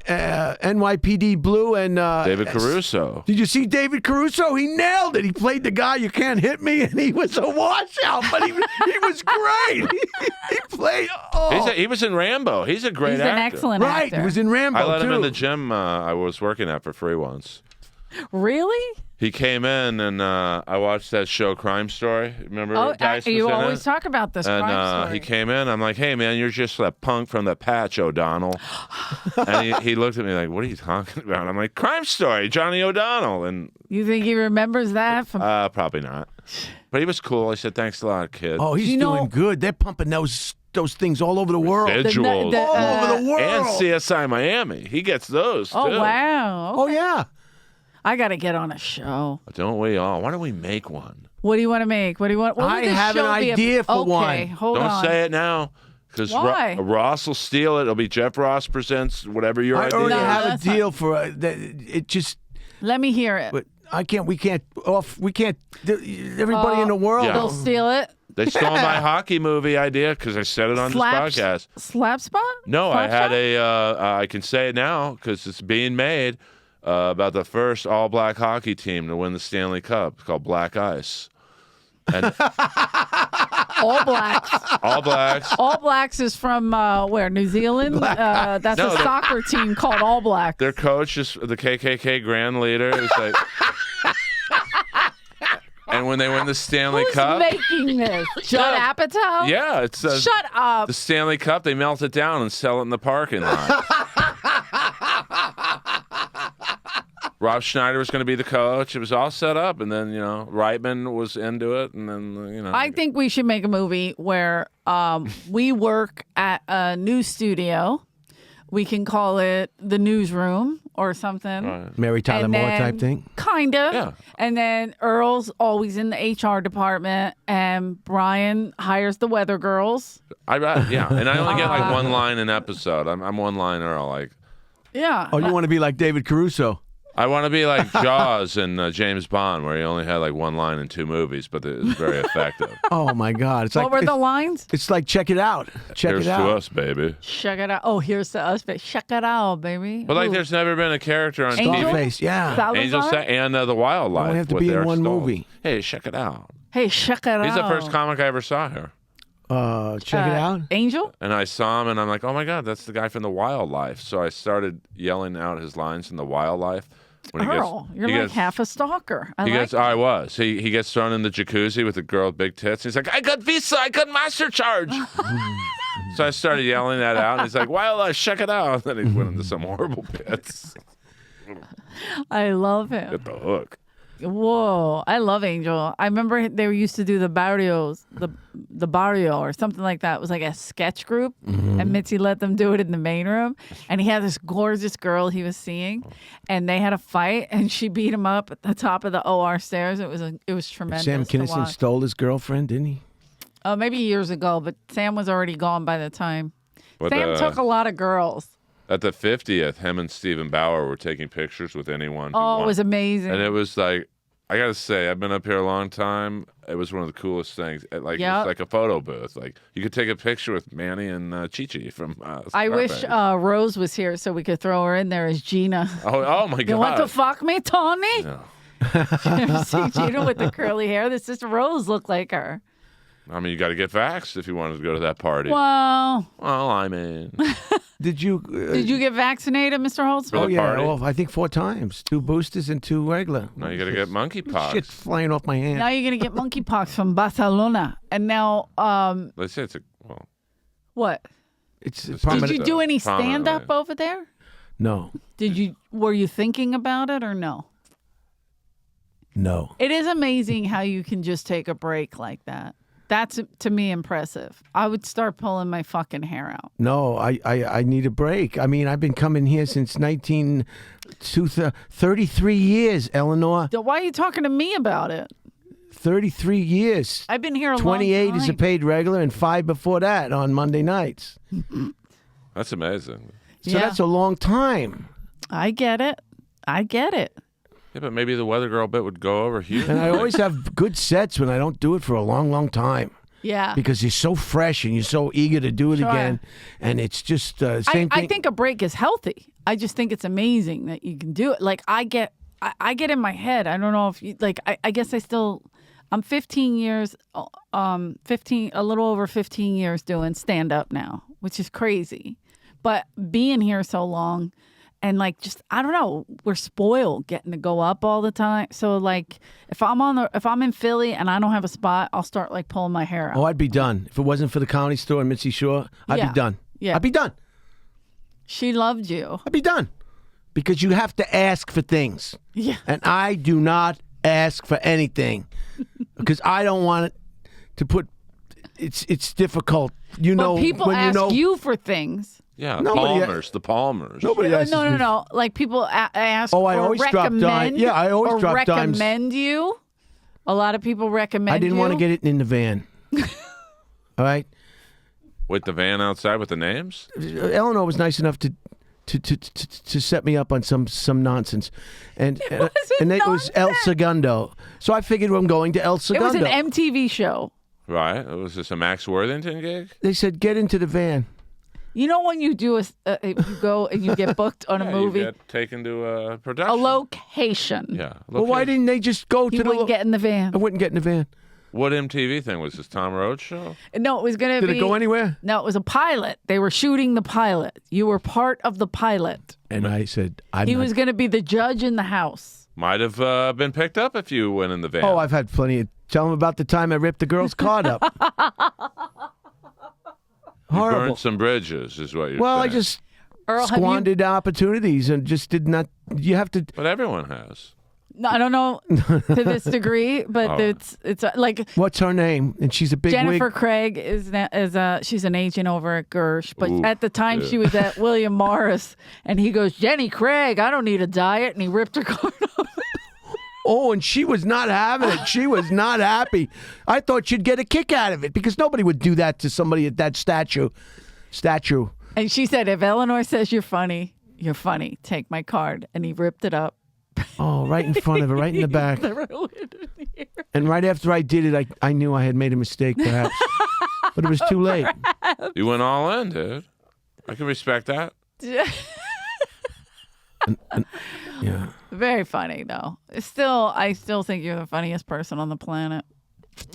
NYPD Blue and David Caruso? Did you see David Caruso? He nailed it. He played the guy you can't hit me, and he was a washout, but he was great. he played. Oh, He was in Rambo. He's a great He's actor. an excellent right. actor. He was in Rambo I let too. him in the gym I was working at for free once. Really? He came in and I watched that show Crime Story. Remember? Oh, Dice was you in always it? talk about this And crime story. he came in. I'm like, "Hey, man, you're just a punk from the patch, O'Donnell." And he looked at me like, "What are you talking about?" I'm like, "Crime Story, Johnny O'Donnell." And You think he remembers that from? probably not. But he was cool. I said, "Thanks a lot, kid." Oh, he's You know- doing good. They're pumping those things all over the world. Visuals. all over the world. And CSI Miami. He gets those too. Oh wow! Oh yeah. I got to get on a show. Don't we all? Why don't we make one? What do you want to make? What do you want? What would I this have an show be idea for okay, one. Hold Don't on. say it now. Because Why? Ross will steal it. It'll be Jeff Ross presents whatever your I idea already No, is. have a that's not- deal for it just. Let me hear it. But I can't. We can't. Everybody in the world. Yeah. They'll steal it. They stole my hockey movie idea because I said it on this podcast. Slap spot? No, I Slap had shot? I can say it now because it's being made about the first all-black hockey team to win the Stanley Cup. It's called Black Ice. And All Blacks. All Blacks. All Blacks is from where? New Zealand? That's No, a soccer team called All Blacks. Their coach is the KKK Grand Leader. It's like, and when they win the Stanley Who's Cup, making this? Judd Apatow? yeah, it's Shut up. the Stanley Cup. They melt it down and sell it in the parking lot. Rob Schneider was going to be the coach. It was all set up, and then Reitman was into it, and then I think we should make a movie where we work at a news studio. We can call it the newsroom or something. Right. Mary Tyler And Moore then- type thing. Kind of. Yeah. And then Earl's always in the HR department, and Brian hires the weather girls. Yeah, and I only get like one line an episode. I'm one line Earl. Like, Yeah. Oh, you want to be like David Caruso? I want to be like Jaws and James Bond, where he only had like one line in 2 movies, but it was very effective. Oh my God! It's What like were the lines? It's like check it out. Check Here's it to out. us, baby. Check it out. Oh, here's to us, but check it out, baby. But like, Ooh. there's never been a character on Angel? TV. Starface, yeah. Salazar? Angel and the Wildlife. Only have to with be in Eric one Stoltz. movie. Hey, check it out. Hey, check it out. He's the first comic I ever saw here. Check it out. Angel? And I saw him, and I'm like, oh my God, that's the guy from the Wildlife. So I started yelling out his lines from the Wildlife. When Earl, you're like half a stalker. I like I was. He gets thrown in the jacuzzi with the girl with big tits. He's like, I got Visa, I got Master Charge. So I started yelling that out, and he's like, Wildlife, check it out. And then he went into some horrible bits. I love him. Get the hook. Whoa, I love Angel. I remember they used to do the barrios, the barrio or something like that. It was like a sketch group, and Mitzi let them do it in the main room. And he had this gorgeous girl he was seeing, and they had a fight, and she beat him up at the top of the OR stairs. It was tremendous. Sam to Kinison watch. stole his girlfriend, didn't he? Oh, maybe years ago, but Sam was already gone by the time. But, Sam took a lot of girls. At the 50th, him and Stephen Bauer were taking pictures with anyone. who Oh, it wanted. was amazing. And it was like, I gotta say, I've been up here a long time. It was one of the coolest things. Like, Yep. it's like a photo booth. Like, you could take a picture with Manny and Chi-Chi from I wish Scarface. Rose was here so we could throw her in there as Gina. Oh my God. You want to fuck me, Tony? No. See Gina with the curly hair? This sister Rose looked like her. I mean, you got to get vaxxed if you wanted to go to that party. Well, Well, I mean, Did you? did you get vaccinated, Mr. Holtzman? For Oh the yeah. party? Well, I think 4 times. 2 boosters and 2 regular. now you got to get monkeypox. Shit flying off my hand. Now you're gonna get monkeypox from Barcelona, and now Let's say it's well. what? It's Did Did you do any prominently. stand up over there? No. Were you thinking about it or no? No. It is amazing how you can just take a break like that. That's to me impressive. I would start pulling my fucking hair out. No, I need a break. I mean, I've been coming here since 33 years, Eleanor. So why are you talking to me about it? 33 years. I've been here a 28 long is a time. paid regular and 5 before that on Monday nights. That's amazing. So Yeah. that's a long time. I get it. Yeah, but maybe the weather girl bit would go over huge. And I always have good sets when I don't do it for a long, long time. Yeah. Because you're so fresh and you're so eager to do it Sure. again. And it's just same thing. I think a break is healthy. I just think it's amazing that you can do it. Like I get in my head. I don't know if you like. I guess I'm 15 years, a little over 15 years doing stand up now, which is crazy. But being here so long, and like just I don't know, we're spoiled getting to go up all the time. So like if I'm in Philly and I don't have a spot, I'll start like pulling my hair out. Oh, I'd be done. If it wasn't for the Comedy Store in Mitzi Shore, I'd Yeah. be done. Yeah. I'd be done. She loved you. I'd be done. Because you have to ask for things. Yeah. And I do not ask for anything. Because I don't want it to put it's difficult. You know But people when ask you know you for things. Yeah, Nobody- the Palmers. nobody asks No, me- no, no. Like people ask. Oh, I or always drop recommend. dime. Yeah, I always or drop dimes. recommend you. A lot of people recommend. I didn't want to you. get it in the van. All right. With the van outside with the names? Eleanor was nice enough to to set me up on some nonsense, and wasn't and it was El nonsense. Segundo. So I figured I'm going to El It Segundo. was an MTV show. Right? Was this a Max Worthington gig? They said get into the van. You know when you do you go and you get booked on a Yeah, movie, You get taken to a production. a location. Yeah. Well, why didn't they just go He to the? wouldn't get in the van. I wouldn't get in the van. What MTV thing was this? Tom Rhodes show? No, it was gonna Did be. it go anywhere? No, it was a pilot. They were shooting the pilot. You were part of the pilot. And I said, I'm He not. was going to be the judge in the house. Might have been picked up if you went in the van. Oh, I've had plenty of. Tell them about the time I ripped the girl's card up. You Horrible. burned some bridges, is what you're Well, saying. I just Earl, have you? squandered opportunities and just did not. You have to. But everyone has. No, I don't know to this degree, but Oh. it's like What's her name? And she's a big Jennifer wig. Craig she's an agent over at Gersh, but Ooh, at the time yeah. she was at William Morris, and he goes, Jenny Craig, I don't need a diet, and he ripped her card off. Oh, and she was not having it. She was not happy. I thought she'd get a kick out of it because nobody would do that to somebody at that stature. And she said, if Eleanor says you're funny, take my card, and he ripped it up. Oh, right in front of her, right in the back. And right after I did it, I knew I had made a mistake, perhaps. But it was too late. You went all in, dude. I can respect that. Yeah. Very funny though. I still think you're the funniest person on the planet.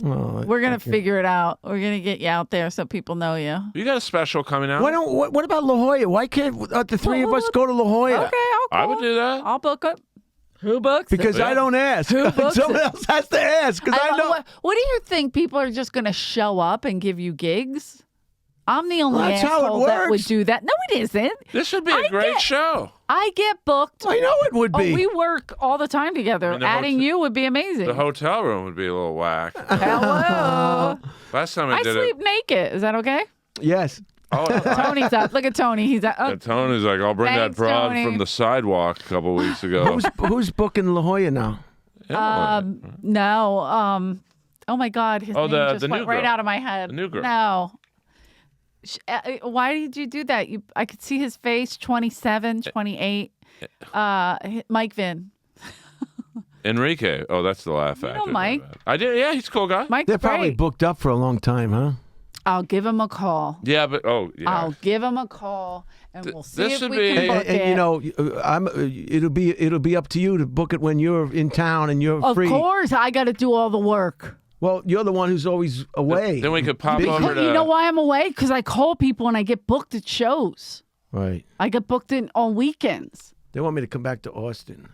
Oh, We're gonna thank you. figure it out. We're gonna get you out there so people know you. You got a special coming out? What about La Jolla? Why can't the three of us go to La Jolla? Okay, I'll I would call. do that. I'll book it. Who books it? Because Yeah. I don't ask. Who books Someone it? else has to ask. Because I know. What do you think? People are just gonna show up and give you gigs? I'm the only That's how it asshole that would works. do that. No, it isn't. This would be a great show. I get booked. I know it would be. Oh, we work all the time together. the Adding hotel- you would be amazing. The hotel room would be a little whack. Hello. Last time I I did sleep it. naked. Is that okay? Yes. Oh, Tony's up. Look at Tony. He's up. Oh, and Tony's like, I'll bring Thanks, that broad Tony. from the sidewalk a couple weeks ago. Who's booking La Jolla now? no. Oh my God. His Oh, name the just new went right girl. out of my head. The new girl. No. Why did you do that? I could see his face. 27, 28. Mike Vinn. Enrique. Oh, that's the laugh know factor. Mike. I did. Yeah, he's a cool guy. Mike's They're probably great. booked up for a long time, huh? I'll give him a call. Yeah, but yeah. I'll give him a call, and we'll see this if would we be- can book And it. you know, it'll be up to you to book it when you're in town and you're of free. course, I got to do all the work. Well, you're the one who's always away. Then we could pop Busy. over to. You know why I'm away? Because I call people and I get booked at shows. Right. I get booked in on weekends. They want me to come back to Austin.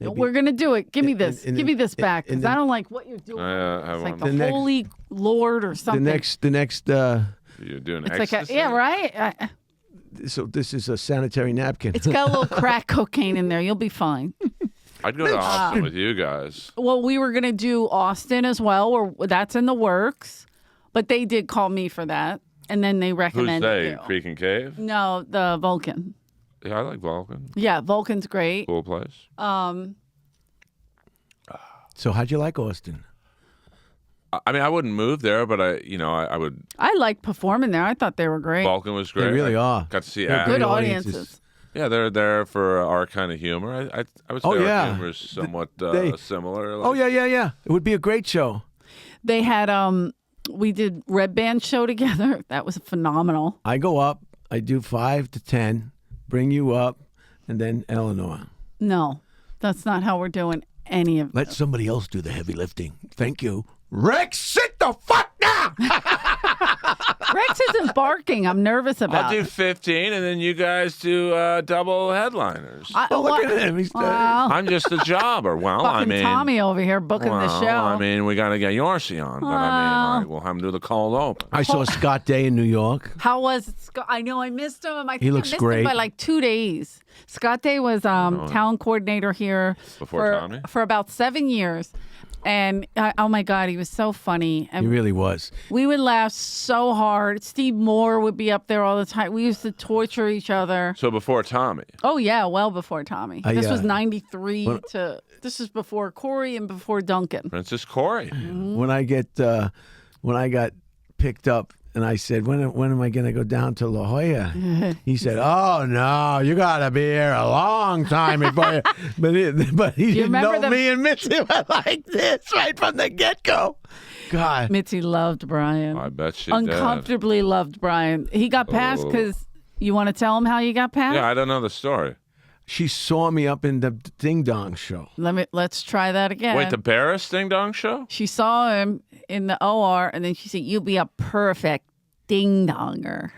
Maybe. We're gonna do it. Give me And- this. and- Give me this and- back and because I don't like what you're doing. I It's like want the The next- Holy Lord or the something. next. You're doing it's like ecstasy? right. So this is a sanitary napkin. It's got a little crack cocaine in there. You'll be fine. I'd go to Austin with you guys. Well, we were gonna do Austin as well. That's in the works, but they did call me for that, and then they Who's recommended they? you. Creek and Cave? No, the Vulcan. Yeah, I like Vulcan. Yeah, Vulcan's great. Cool place. So how'd you like Austin? I mean, I wouldn't move there, but I would. I liked performing there. I thought they were great. Vulcan was great. They really I are. Got to see They're Ash. Good great audiences. Yeah, they're there for our kind of humor. I would say Oh, our yeah. humor is somewhat they- similar. Oh yeah. It would be a great show. They had we did Red Band show together. That was phenomenal. I go up. I do 5 to 10. Bring you up, and then Eleanor. No, that's not how we're doing any of Let somebody else do the heavy lifting. Thank you. Rex, sit the fuck down. Rex isn't barking. I'm nervous about I'll do it. 15, and then you guys do double headliners. Oh, look at him. He's Well, I'm just a jobber. Well, I fucking mean, Tommy over here booking the show. I mean, we got to get Yorsi on, but I mean, we'll have him do the cold open. I saw Scott Day in New York. How was it, Scott? I know I missed him. I think looks I missed great. him by like 2 days. Scott Day was talent coordinator here Before Tommy? for about 7 years. And oh my God, he was so funny. He And really was. we would laugh so hard. Steve Moore would be up there all the time. We used to torture each other. So before Tommy. Oh yeah, well before Tommy. I, This was uh, 93 to this is before Corey and before Duncan. Princess Corey. Mm-hmm. When I got picked up And I said, when am I going to go down to La Jolla? He said, oh, no, you got to be here a long time before you. But he didn't know me and Mitzi were like this right from the get-go. God. Mitzi loved Brian. I bet she Uncomfortably loved Brian. He got passed because you want to tell him how you got passed? Yeah, I don't know the story. She saw me up in the Ding Dong show. Let's try that again. Wait, the Barris Ding Dong show? She saw him in the OR, and then she said, "You'll be a perfect ding donger."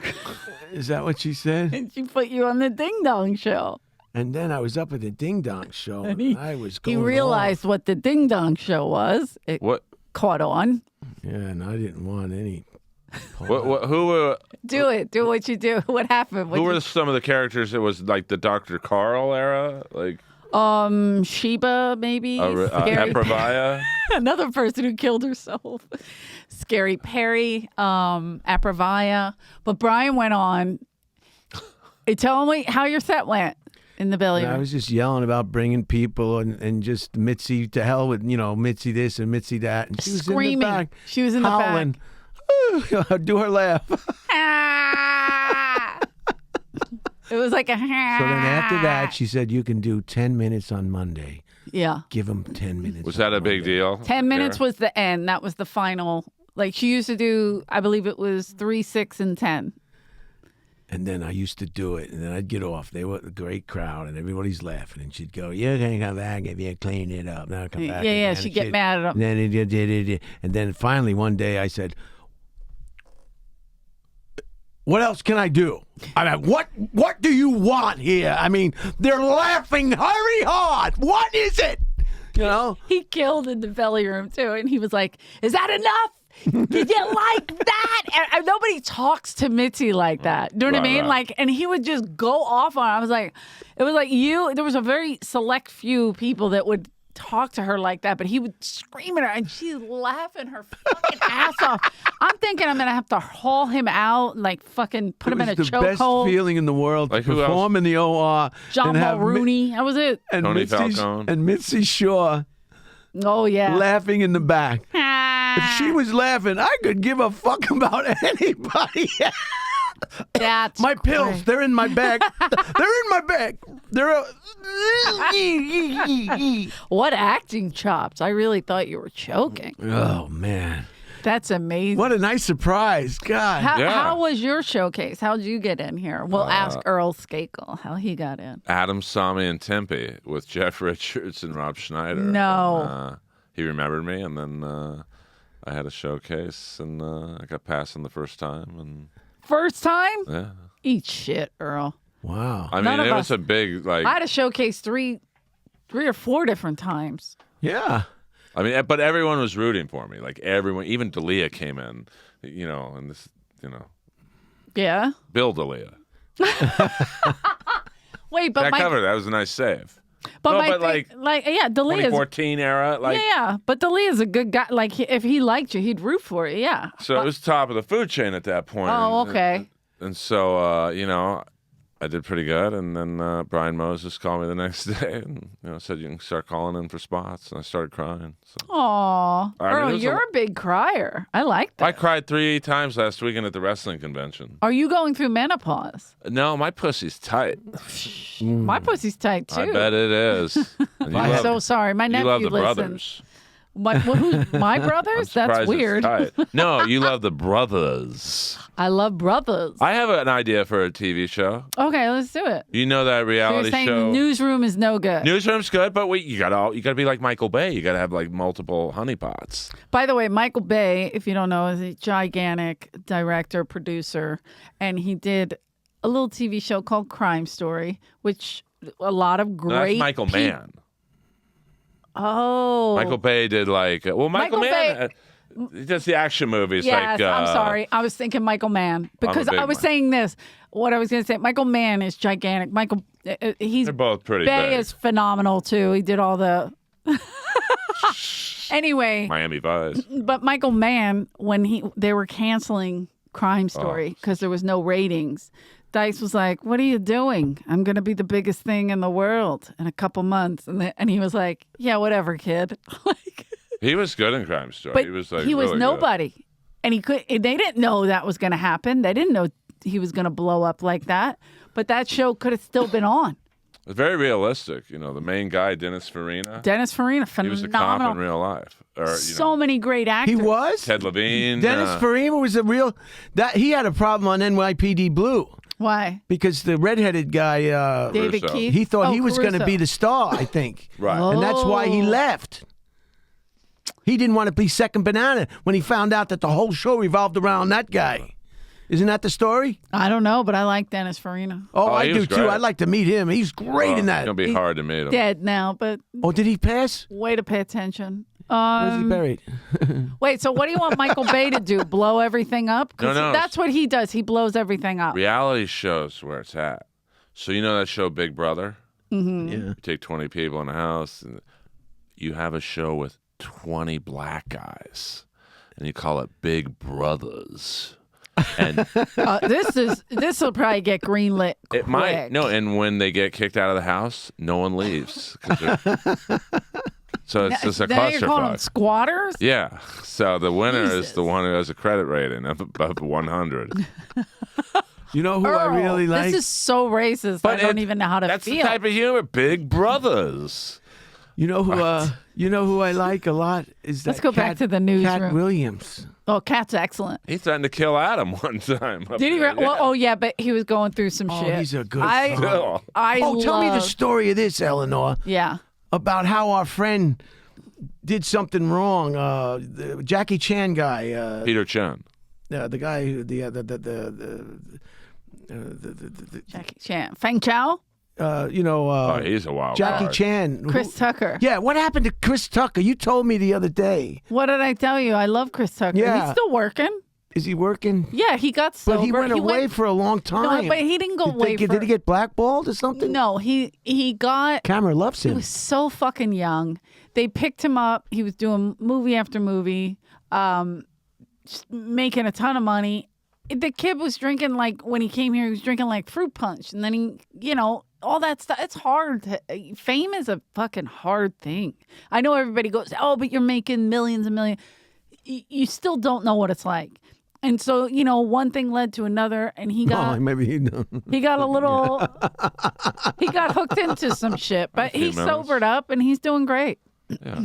Is that what she said? And she put you on the ding dong show. And then I was up at the Ding Dong show, and I was He going realized off. what the ding dong show was. It What? caught on. Yeah, and I didn't want any. Who were Do it. Do what you do. What happened? who were some of the characters? It was like the Dr. Carl era, like Sheba, maybe. Scary Aprevia. Another person who killed herself. Scary Perry, Aprevia. But Brian went on. Tell me how your set went in the belly And I room. was just yelling about bringing people and just Mitzi to hell with, Mitzi this and Mitzi that. And she was Screaming. in the back. She was in the back. howling. Do her laugh. So Ah! It was like a. then after that, she said, you can do 10 minutes on Monday. Yeah. Give them 10 minutes. Was that a big deal? 10 minutes was the end. That was the final. Like she used to do, I believe it was 3, 6, and 10. And then I used to do it, and then I'd get off. They were a great crowd, and everybody's laughing. And she'd go, "You're gonna come back if you clean it up." Now come back. Yeah, again. she'd And get mad at him. And then and then finally one day I said, "What else can I do? I mean, what do you want here? I mean, they're laughing very hard. What is it? You know?" He killed in the belly room too, and he was like, "Is that enough? Did you like that?" And nobody talks to Mitzi like that. You know what I mean? Right. Like, and he would just go off on her. I was like, it was like you. There was a very select few people that would talk to her like that, but he would scream at her, and she's laughing her fucking ass off. I'm thinking I'm gonna have to haul him out, like fucking put him in a It was the best chokehold. feeling in the world Like to who else? perform in the OR. John and have Mulrooney. That was it. and Tony Mitzi, Falcone. and Mitzi Shaw Oh yeah. laughing in the back. If she was laughing, I could give a fuck about anybody. That's My pills, great. they're in my bag. They're in my bag. They're. What acting chops! I really thought you were choking. Oh man, That's amazing. what a nice surprise! God. How was your showcase? How'd you get in here? We'll ask Earl Skakel how he got in. Adam saw me in Tempe with Jeff Richards and Rob Schneider. No. And, he remembered me, and then I had a showcase, and I got passed on the first time, and First time? yeah. Eat shit, Earl. Wow. I None mean, of it was us- a big I had a showcase three or four different times. Yeah. I mean, but everyone was rooting for me. Like everyone, even D'Elia came in, and this, Yeah. Bill D'Elia. Wait, but That was a nice save. but No, my but thing, yeah, D'Elia's 2014 era, like yeah, but D'Elia's a good guy. Like if he liked you, he'd root for you. Yeah. so it was top of the food chain at that point. Oh, And- okay. And so, I did pretty good. And then Brian Moses called me the next day and said you can start calling in for spots. And I started crying. So Aw, I mean, Earl, it was you're a big crier. I like that. I cried 3 times last weekend at the wrestling convention. Are you going through menopause? No, my pussy's tight. My pussy's tight too. I bet it is. And you I'm love- so sorry. My you nephew love the listens. brothers. Who's my I'm brothers? surprised That's it's weird. tight. No, you love the brothers. I love brothers. I have an idea for a TV show. Okay, let's do it. You know that So you're reality saying show. newsroom is no good. Newsroom's good, but you gotta be like Michael Bay. You gotta have like multiple honeypots. By the way, Michael Bay, if you don't know, is a gigantic director, producer, and he did a little TV show called Crime Story, which a lot of No, great that's Michael Mann. Oh. Michael Bay did like Michael Michael Mann. He does the action movies. Yes, like I'm sorry. I was thinking Michael Mann because big I was Mann. saying this. What I was going to say, Michael Mann is gigantic. He's They're both pretty Bay big. is phenomenal too. He did all the. Anyway, Miami Vice. but Michael Mann, when they were canceling Crime Story because there was no ratings, Dice was like, "What are you doing? I'm going to be the biggest thing in the world in a couple months," and he was like, "Yeah, whatever, kid." Like, He was good in Crime Story. but he was like he was really good. nobody. and they didn't know that was going to happen. They didn't know he was going to blow up like that. But that show could have still been on. It's very realistic. You know, the main guy, Dennis Farina. Dennis Farina, He phenomenal. was a cop in real life. Or, So many great actors. He was? Ted Levine. Dennis Farina was a real... He had a problem on NYPD Blue. Why? Because the redheaded guy... David Caruso. Keith? he thought he was going to Caruso. be the star, I think. Right. And that's why he Oh. left. He didn't want to be second banana when he found out that the whole show revolved around that guy. Isn't that the story? I don't know, but I like Dennis Farina. Oh, I he do was too. great. I'd like to meet him. He's great in It's that. going to be hard to meet him. Dead now, but Oh, did he pass? way to pay attention. Where's he buried? Wait, so what do you want Michael Bay to do? Blow everything up? 'Cause No. that's what he does. He blows everything up. Reality shows where it's at. So you know that show Big Brother? Mm-hmm. Yeah. You take 20 people in a house and you have a show with 20 black guys and you call it Big Brothers. And This will probably get greenlit quick. it might, no, and when they get kicked out of the house, no one leaves. 'Cause so it's just a Now you're calling them clusterfuck. squatters? Yeah. So the winner Jesus. is the one who has a credit rating of above 100. You know who Earl, I really like? This is so racist. I don't even know how to That's feel. the type of humor. Big Brothers. You know who I like a lot is that Let's go back Cat- to the newsroom. Cat Williams. Oh, Cat's excellent. He threatened to kill Adam one time. up Did he? there. Well, oh yeah, but he was going through some Oh, shit. he's a good I son. Tell me the love- story of this, Eleanor, Yeah. about how our friend did something wrong. The Jackie Chan guy, Peter Chan. the guy who Jackie Chan. Feng Chao? Oh, he's a wild Jackie card. Chan. Chris Tucker. Yeah, what happened to Chris Tucker? You told me the other day. What did I tell you? I love Chris Tucker. Yeah. He's still working. Is he working? Yeah, he got sober. But he went away for a long time. No, but he didn't go Did away Did he get blackballed or something? No, he got... Camera loves He him. was so fucking young. They picked him up. He was doing movie after movie, just making a ton of money. The kid was drinking, like, when he came here, he was drinking, like, fruit punch. And then he, all that stuff. It's hard. Fame is a fucking hard thing. I know everybody goes, oh, but you're making millions and millions. You still don't know what it's like. And so, one thing led to another, and he got... Oh, maybe he He got a little... he got hooked into some shit, but few he minutes. sobered up, and he's doing great. Yeah.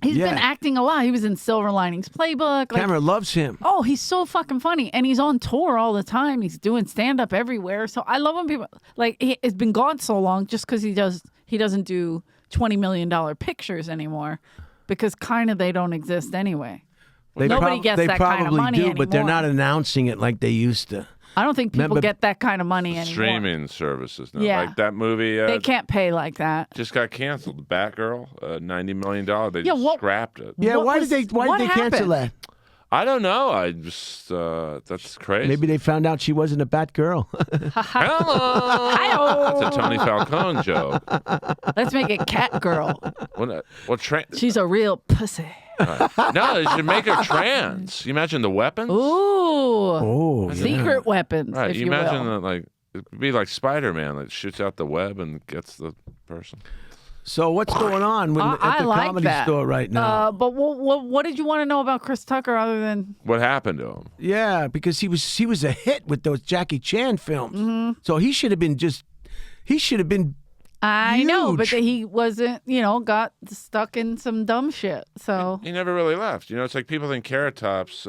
He's Yeah. been acting a lot. He was in Silver Linings Playbook. Like, Camera loves him. oh, he's so fucking funny. And he's on tour all the time. He's doing stand-up everywhere. So I love when people... Like, he's been gone so long just because he doesn't do $20 million pictures anymore because kind of they don't exist anyway. Nobody gets they that kind of probably money do, but they're anymore. not announcing it like they used to. I don't think people Remember- get that kind of money anymore. Streaming services now. Yeah. Like that movie They can't pay like that. just got canceled. Batgirl, $90 million. They Yeah, just what- scrapped it. Yeah, What why was- did they what cancel happened? that? I don't know. I just, that's crazy. Maybe they found out she wasn't a Batgirl. Hello. Hi-oh. That's a Tony Falcone joke. Let's make it Cat Girl. What She's a real pussy. No, they should make her trans. You imagine the weapons? Ooh. Oh, Secret weapons, Right. if You you imagine will. that, like, it'd be like Spider-Man that shoots out the web and gets the person. So what's going on at I the like comedy that. store right now? But what did you want to know about Chris Tucker other than... What happened to him? Yeah, because he was a hit with those Jackie Chan films. Mm-hmm. So he should have been I know, but Huge. he wasn't, got stuck in some dumb shit. So... He never really left. It's like people think Carrot Top's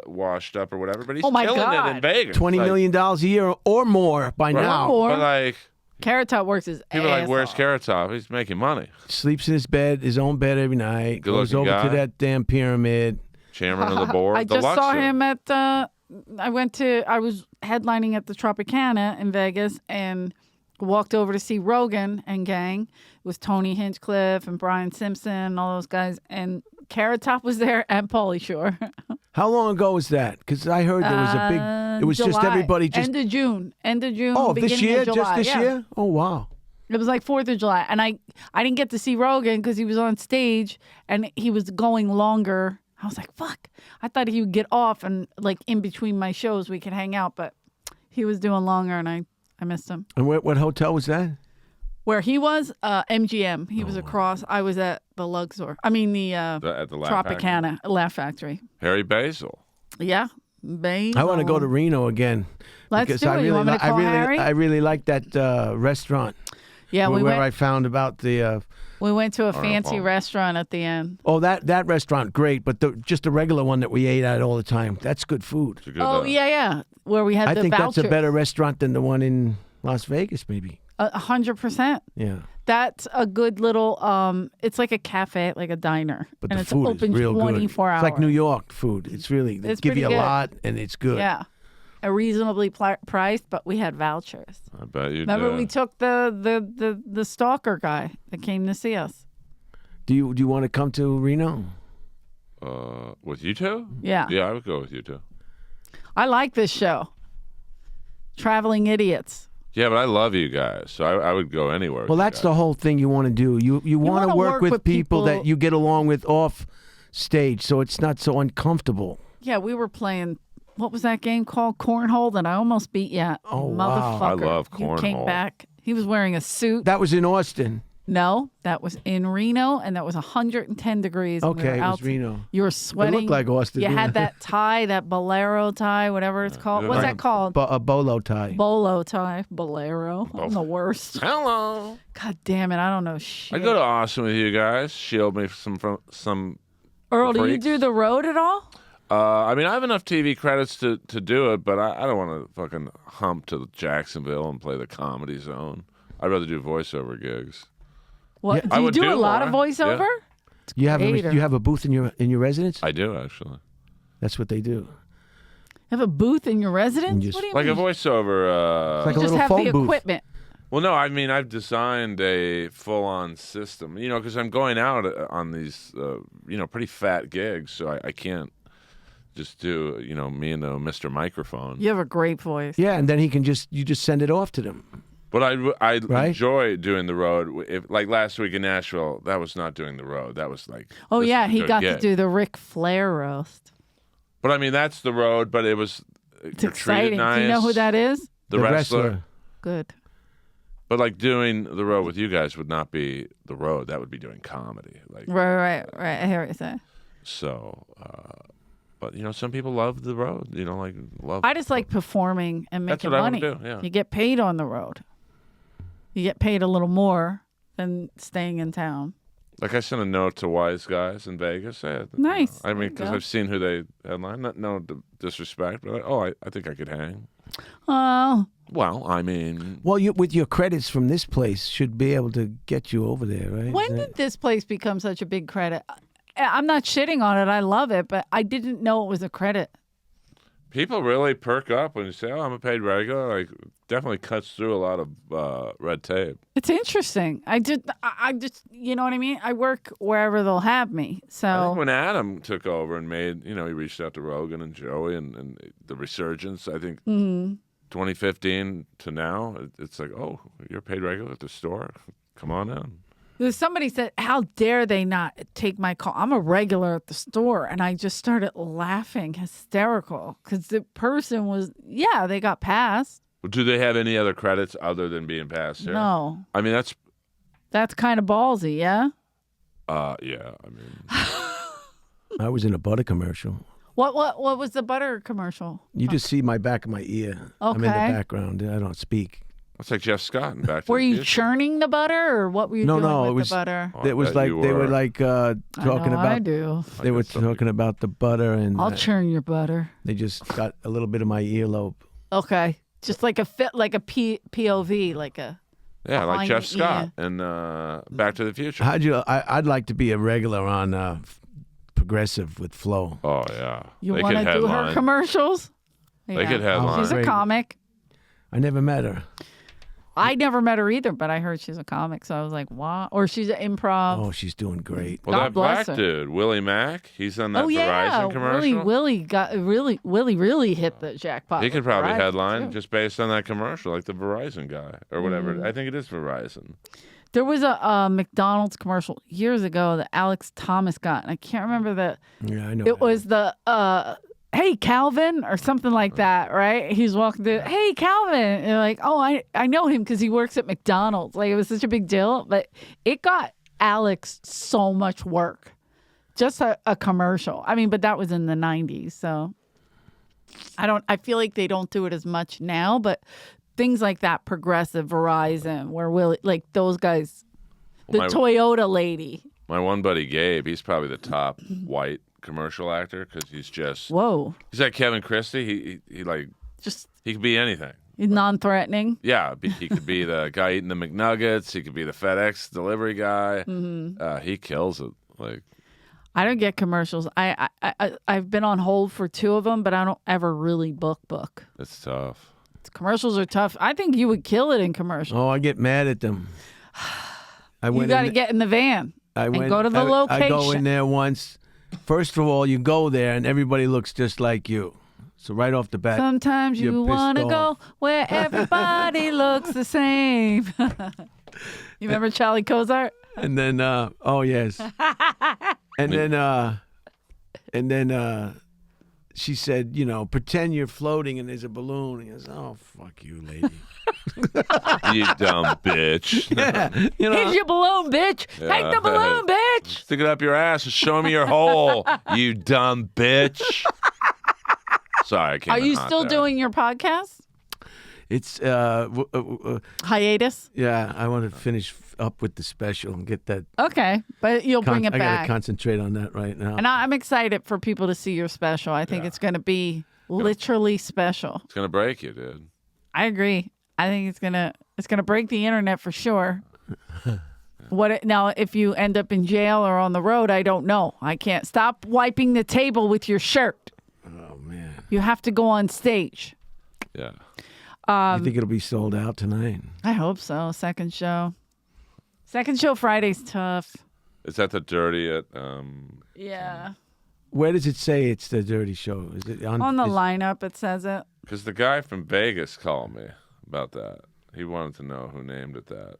washed up or whatever, but he's Oh, my killing God. it in Vegas. $20 million a year or more by Right. now. Or- But like, Carrot Top works his people are like, ass where's off. Carrot Top? He's making money. Sleeps in his own bed every night. Goes Good-looking over to guy. that damn pyramid. Chairman of the board. I the just saw Luxor. him at I was headlining at the Tropicana in Vegas and walked over to see Rogan and gang. It was Tony Hinchcliffe and Brian Simpson and all those guys. And Carrot Top was there and Pauly Shore. How long ago was that? Because I heard there was a big. It was just July. everybody just. End of June. Oh, this beginning year? of July. Just this yeah. year? Oh, wow. It was like 4th of July. And I didn't get to see Rogan because he was on stage and he was going longer. I was like, fuck. I thought he would get off and like in between my shows we could hang out, but he was doing longer and I missed him. And what hotel was that? Where he was, MGM. He was across. I was at the Luxor. I mean, the At the Laugh Factory. Tropicana Laugh Factory. Harry Basil. Yeah. Basil. I want to go to Reno again. Let's because do it. You want me to call Harry? I really like that restaurant. Yeah, where I found about the. We went to a fancy restaurant at the end. Oh, that restaurant, great, but just the regular one that we ate at all the time, that's good food. It's a good, Yeah. Where we had I the think vouchers. that's a better restaurant than the one in Las Vegas, maybe. 100%. Yeah. That's a good little. It's like a cafe, like a diner, But and the it's food open is real 24 good. hours. It's like New York food. It's really, they It's give pretty you a good. lot, and it's good. Yeah, a reasonably priced, but we had vouchers. I bet you Remember, did. we took the stalker guy that came to see us. Do you want to come to Reno? With you two? Yeah. Yeah, I would go with you two. I like this show. Traveling Idiots. Yeah, but I love you guys, so I would go anywhere. with Well, you that's guys. the whole thing you want to do. You want wanna to work with people people- that you get along with off stage, so it's not so uncomfortable. Yeah, we were playing. What was that game called? Cornhole that I almost beat you at. Oh, wow. Motherfucker. I love You came cornhole. back. He was wearing a suit. That was in Austin. No, that was in Reno, and that was 110 degrees. and we Okay, were it was out. Reno. You were sweating. looked like Austin, You yeah. had that tie, that bolero tie, whatever it's called. What's that called? A bolo tie. Bolo tie, bolero. I'm the worst. Hello. God damn it, I don't know shit. I'd go to Austin with you guys. Shield me from some. Earl, do you freaks. do the road at all? I mean, I have enough TV credits to do it, but I don't want to fucking hump to Jacksonville and play the Comedy Zone. I'd rather do voiceover gigs. What? Yeah, Do I you would do do a lot of more. voiceover? You Hater. have a booth in your residence? I do actually. That's what they do. You have a booth in your residence? just- What do you Like mean? a voiceover. Like a You just little have phone the booth. equipment. Well, no, I mean I've designed a full-on system. You know, because I'm going out on these, pretty fat gigs, so I can't just do, me and the Mr. Microphone. You have a great voice. Yeah, and then you just send it off to them. But I Right? enjoy doing the road. Like last week in Nashville, that was not doing the road. That was like. Oh, this yeah, is a he good got to gig. do the Ric Flair roast. But I mean, that's the road. But it was. It's exciting. Do you know who that is? The wrestler. Good. But like doing the road with you guys would not be the road. That would be doing comedy. Like Right. I hear what you say. so. But some people love the road. Love. I just like performing and That's making what I money. would do, yeah. You get paid on the road. You get paid a little more than staying in town. Like I sent a note to wise guys in Vegas. Nice. I mean, There you because go. I've seen who they headline. No disrespect, but I think I could hang. Oh, Well, I mean, Well, with your credits from this place, should be able to get you over there, right? when did this place become such a big credit? I'm not shitting on it. I love it, but I didn't know it was a credit. people really perk up when you say, "Oh, I'm a paid regular." Like, definitely cuts through a lot of red tape. It's interesting. I just, you know what I mean? I work wherever they'll have me. I So think when Adam took over and made, he reached out to Rogan and Joey and the resurgence. I think 2015 to now, it's like, oh, you're a paid regular at the store. Come on in. somebody said, "How dare they not take my call?" I'm a regular at the store, and I just started laughing, hysterical, because the person was, they got passed. Do they have any other credits other than being passed here? No, I mean, that's kind of ballsy, yeah. yeah. I mean, I was in a butter commercial. What was the butter commercial? You just see my back of my ear. I'm in the Okay. background. I don't speak. it's like Jeff Scott and Back to Were the you Future. churning the butter, or what were you No, doing no, with it was- the butter? Oh, I It was bet like you they were were. like talking I know, about. I do. They were guess somebody- talking about the butter, and I'll churn your butter. they just got a little bit of my earlobe. Okay, just like a POV, like a. Yeah, like behind Jeff the Scott and Back to the Future. I'd like to be a regular on Progressive with Flo. Oh yeah, You They want could to do her headline. commercials? They could headline. She's a Great. comic. I never met her. I never met her either, but I heard she's a comic, so I was like, "What?" Or she's an improv. Oh, she's doing great. Well, God that bless black her. dude, Willie Mack, he's on that Oh, yeah, Verizon commercial. Willie really hit the jackpot. He could with probably Verizon, headline too. just based on that commercial, like the Verizon guy or whatever. Mm-hmm. I think it is Verizon. There was a McDonald's commercial years ago that Alex Thomas got, and I can't remember the. Yeah, I know. It was the "Hey Calvin" or something like that, right? He's walking through, "Hey Calvin," and you're like, "Oh, I know him because he works at McDonald's." Like, it was such a big deal, but it got Alex so much work, just a commercial. I mean, but that was in the '90s, so I feel like they don't do it as much now, but things like that, Progressive, Verizon, where like those guys, the Toyota lady. My one buddy Gabe, he's probably the top white commercial actor because he's just he's like Kevin Christie. He like just he could be anything. He's non-threatening. Yeah, he could be the guy eating the McNuggets. He could be the FedEx delivery guy. He kills it. Like, I don't get commercials. I've been on hold for 2 of them, but I don't ever really book. It's tough. Commercials are tough. I think you would kill it in commercials. Oh, I get mad at them. You got to get in the van and go to the location. I go in there once. First of all, you go there and everybody looks just like you. So right off the bat, sometimes you want to go where everybody looks the same. You remember Charlie Cozart? And then, oh yes. And then she said, pretend you're floating and there's a balloon. He goes, oh, fuck you, lady. You dumb bitch. Yeah, Here's your balloon, bitch. Yeah. Take the balloon, bitch. Stick it up your ass and show me your hole, you dumb bitch. Sorry, I came Are in you hot still there. doing your podcast? It's Hiatus? yeah. I want to finish up with the special and get that. Okay, but you'll bring it I back. gotta concentrate on that right now. And I'm excited for people to see your special. I think it's going to be literally special. It's gonna break you, dude. I agree. I think it's gonna break the internet for sure. Now, if you end up in jail or on the road, I don't know. I can't stop wiping the table with your shirt. Oh man. You have to go on stage. Yeah. You think it'll be sold out tonight? I hope so. Second show Friday's tough. Is that the dirty at Yeah. Where does it say it's the dirty show? Is it On the lineup, it says it. Because the guy from Vegas called me about that. He wanted to know who named it that.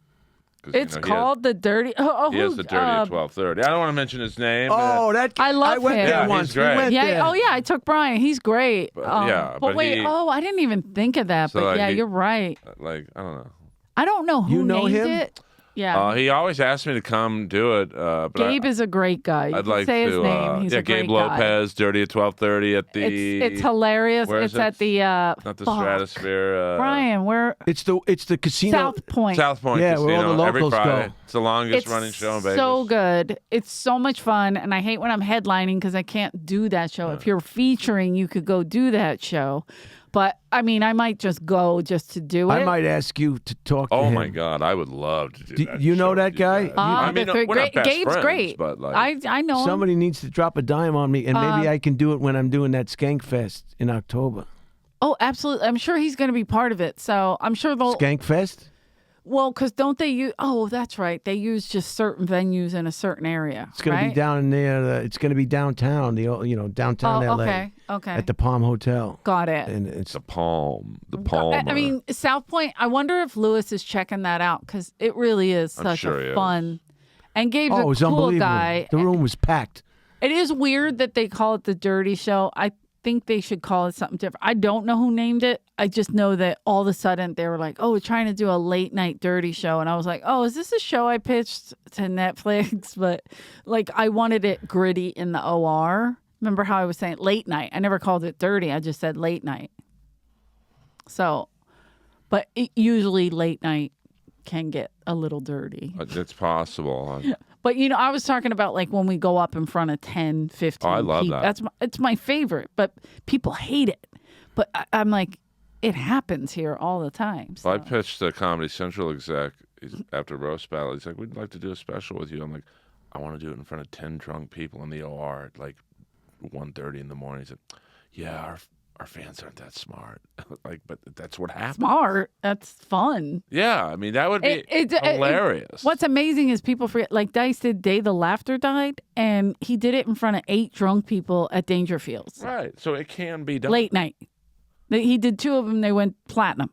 'Cause, It's called the Dirty. He has the dirty at 12:30. I don't want to mention his name. Oh, that I love went him. there Yeah, once. he's great. We went there. Yeah. Oh, yeah. I took Brian. He's great. But, yeah, But but wait. he- I didn't even think of that. So, But like, yeah, he- you're right. Like, I don't know. I don't know who You know named him? it. Yeah. He always asked me to come do it. But Gabe is a great guy. You I'd can like say to. his name. He's a great Gabe guy. Lopez, dirty at 12:30 at the. It's hilarious. Where is It's at the Not the Stratosphere. Brian, we're It's the casino. South Point. South Point Yeah, where Casino all the every locals Friday. go. It's the longest It's running show in Vegas. so good. It's so much fun, and I hate when I'm headlining because I can't do that show. If you're featuring, you could go do that show. But I mean, I might just go just to do it. I might ask you to talk to Oh him. my God, I would love to do that. You know show that with you guy? guys. Ah, I mean, the we're great- not best Gabe's friends, great. but like, I know him. Somebody needs to drop a dime on me, and maybe I can do it when I'm doing that Skank Fest in October. Oh, absolutely. I'm sure he's going to be part of it. So I'm sure they'll. Skank Fest? Well, because don't they use? Oh, that's right. They use just certain venues in a certain area. It's going to right? be down there. It's going to be downtown. Downtown Oh, LA. okay. At the Palm Hotel. Got it. And it's the Palm. I mean, South Point. I wonder if Lewis is checking that out because it really is such sure he a is. fun. And Gabe's it a was cool unbelievable. guy. The room was packed. It is weird that they call it the Dirty Show. I think they should call it something different. I don't know who named it. I just know that all of a sudden they were like, "Oh, we're trying to do a late night Dirty Show," and I was like, "Oh, is this a show I pitched to Netflix?" But like, I wanted it gritty in the OR. Remember how I was saying late night? I never called it dirty. I just said late night. So, but usually late night can get a little dirty. It's possible. But, I was talking about like when we go up in front of 10, 15 Oh, I love people. that. It's my favorite, but people hate it. But I'm like, it happens here all the time. So. Well, I pitched the Comedy Central exec after Roast Battle. He's like, we'd like to do a special with you. I'm like, I want to do it in front of 10 drunk people in the OR at like 1:30 in the morning. He said, yeah, our fans aren't that smart. Like, but that's what happens. Smart. That's fun. Yeah, I mean, that would be hilarious. What's amazing is people forget, like Dice did Day the Laughter Died, and he did it in front of 8 drunk people at Dangerfields. Right, so it can be done. Late night. He did 2 of them. They went platinum.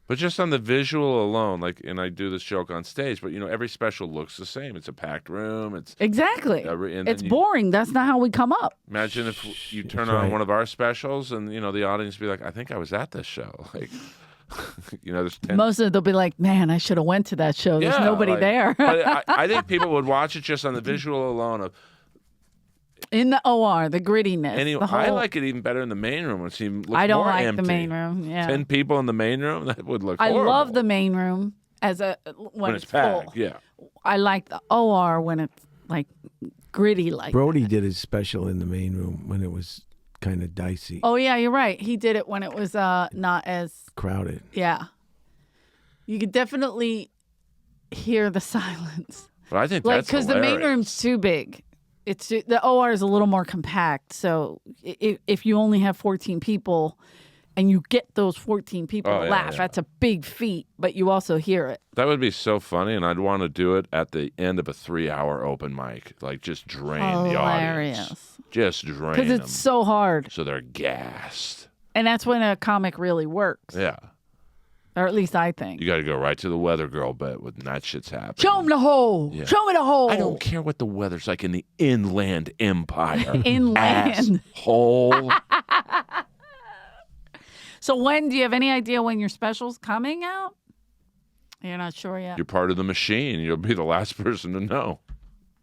But just on the visual alone, like, and I do this joke on stage, but every special looks the same. It's a packed room. It's Exactly. and It's then boring. That's not how we come up. Imagine if you turn That's on right. one of our specials, and the audience be like, "I think I was at this show." Like, there's 10. Most of it, they'll be like, man, I should have went to that show. There's Yeah, nobody like- there. But I think people would watch it just on the visual alone of In the OR, the grittiness. Anyway, the whole, I like it even better in the main room. It seems I don't more like empty. the main room. Yeah. 10 people in the main room? That would look I horrible. love the main room when it's packed. full. Yeah. I like the OR when it's like gritty like Brody that. did his special in the main room when it was kind of dicey, Oh yeah, you're right. He did it when it was not as crowded. yeah. You could definitely hear the silence. But I think Like that's because the main hilarious. room's too big. The OR is a little more compact. So if you only have 14 people and you get those 14 people Oh, to yeah, laugh, yeah. that's a big feat, but you also hear it. That would be so funny, and I'd want to do it at the end of a 3-hour open mic. Like, just drain the audience. Hilarious. Just drain Because them it's so hard. so they're gassed. And that's when a comic really works. Yeah. Or at least I think. You got to go right to the weather girl bit when that shit's happening. Show him the hole. Yeah. Show me the hole. I don't care what the weather's like in the inland empire. Inland. Hole. So do you have any idea when your special's coming out? You're not sure yet. You're part of the machine. You'll be the last person to know.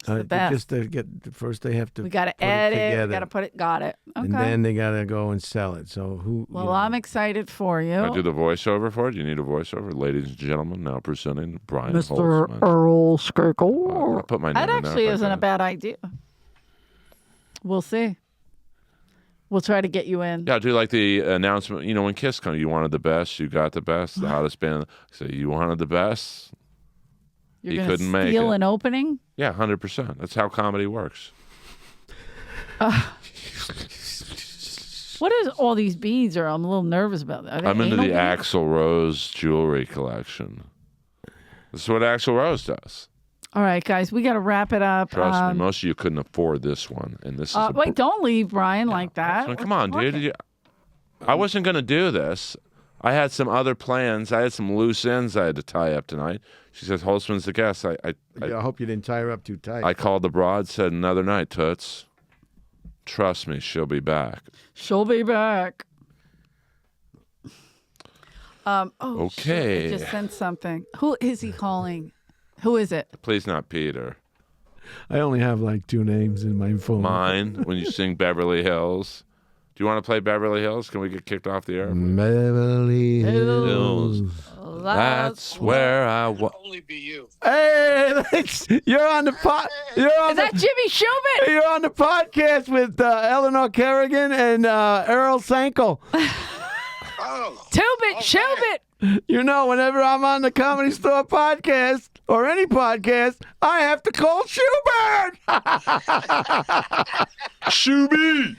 the best. Just to get first, they have to. We got to put it edit. We together, got to put it. Got it. Okay. and then they got to go and sell it. So who? Well, I'm excited for you, I do the voiceover for it. You need a voiceover, ladies and gentlemen. Now presenting Brian Mr. Holtzman. Earl Skakel. I'll put my name That in there actually if I isn't a can. bad idea. We'll see. We'll try to get you in. Yeah, I do like the announcement. You know, when Kiss comes, you wanted the best, you got the best, the hottest band. So you wanted the best. You're you gonna couldn't make steal it. an opening. Yeah, 100%. That's how comedy works. What is all these beads? Or I'm a little nervous about that. Are they I'm into anal the beads? Axl Rose jewelry collection. This is what Axl Rose does. All right, guys, we got to wrap it up. Trust me, most of you couldn't afford this one, and this is. Wait, don't leave, Brian, like that. I mean, come on, dude. I wasn't going to do this. I had some other plans. I had some loose ends I had to tie up tonight. She says, Holtzman's the guest. I hope you didn't tie her up too tight. I called the broad, said, another night, Toots. Trust me, she'll be back. She'll be back. Okay. Shit, I just sent something. Who is he calling? Who is it? Please not Peter. I only have like 2 names in my phone. Mine, when you sing Beverly Hills. Do you want to play Beverly Hills? Can we get kicked off the air? Beverly Hills. Hills. That's where I was. Only be you. Hey, you're on the You're on Is that Jimmy Schubert? You're on the podcast with Eleanor Kerrigan and Earl Skakel. Oh, Tubit Schubert. You know, whenever I'm on the Comedy Store podcast or any podcast, I have to call Schubert. Shuby!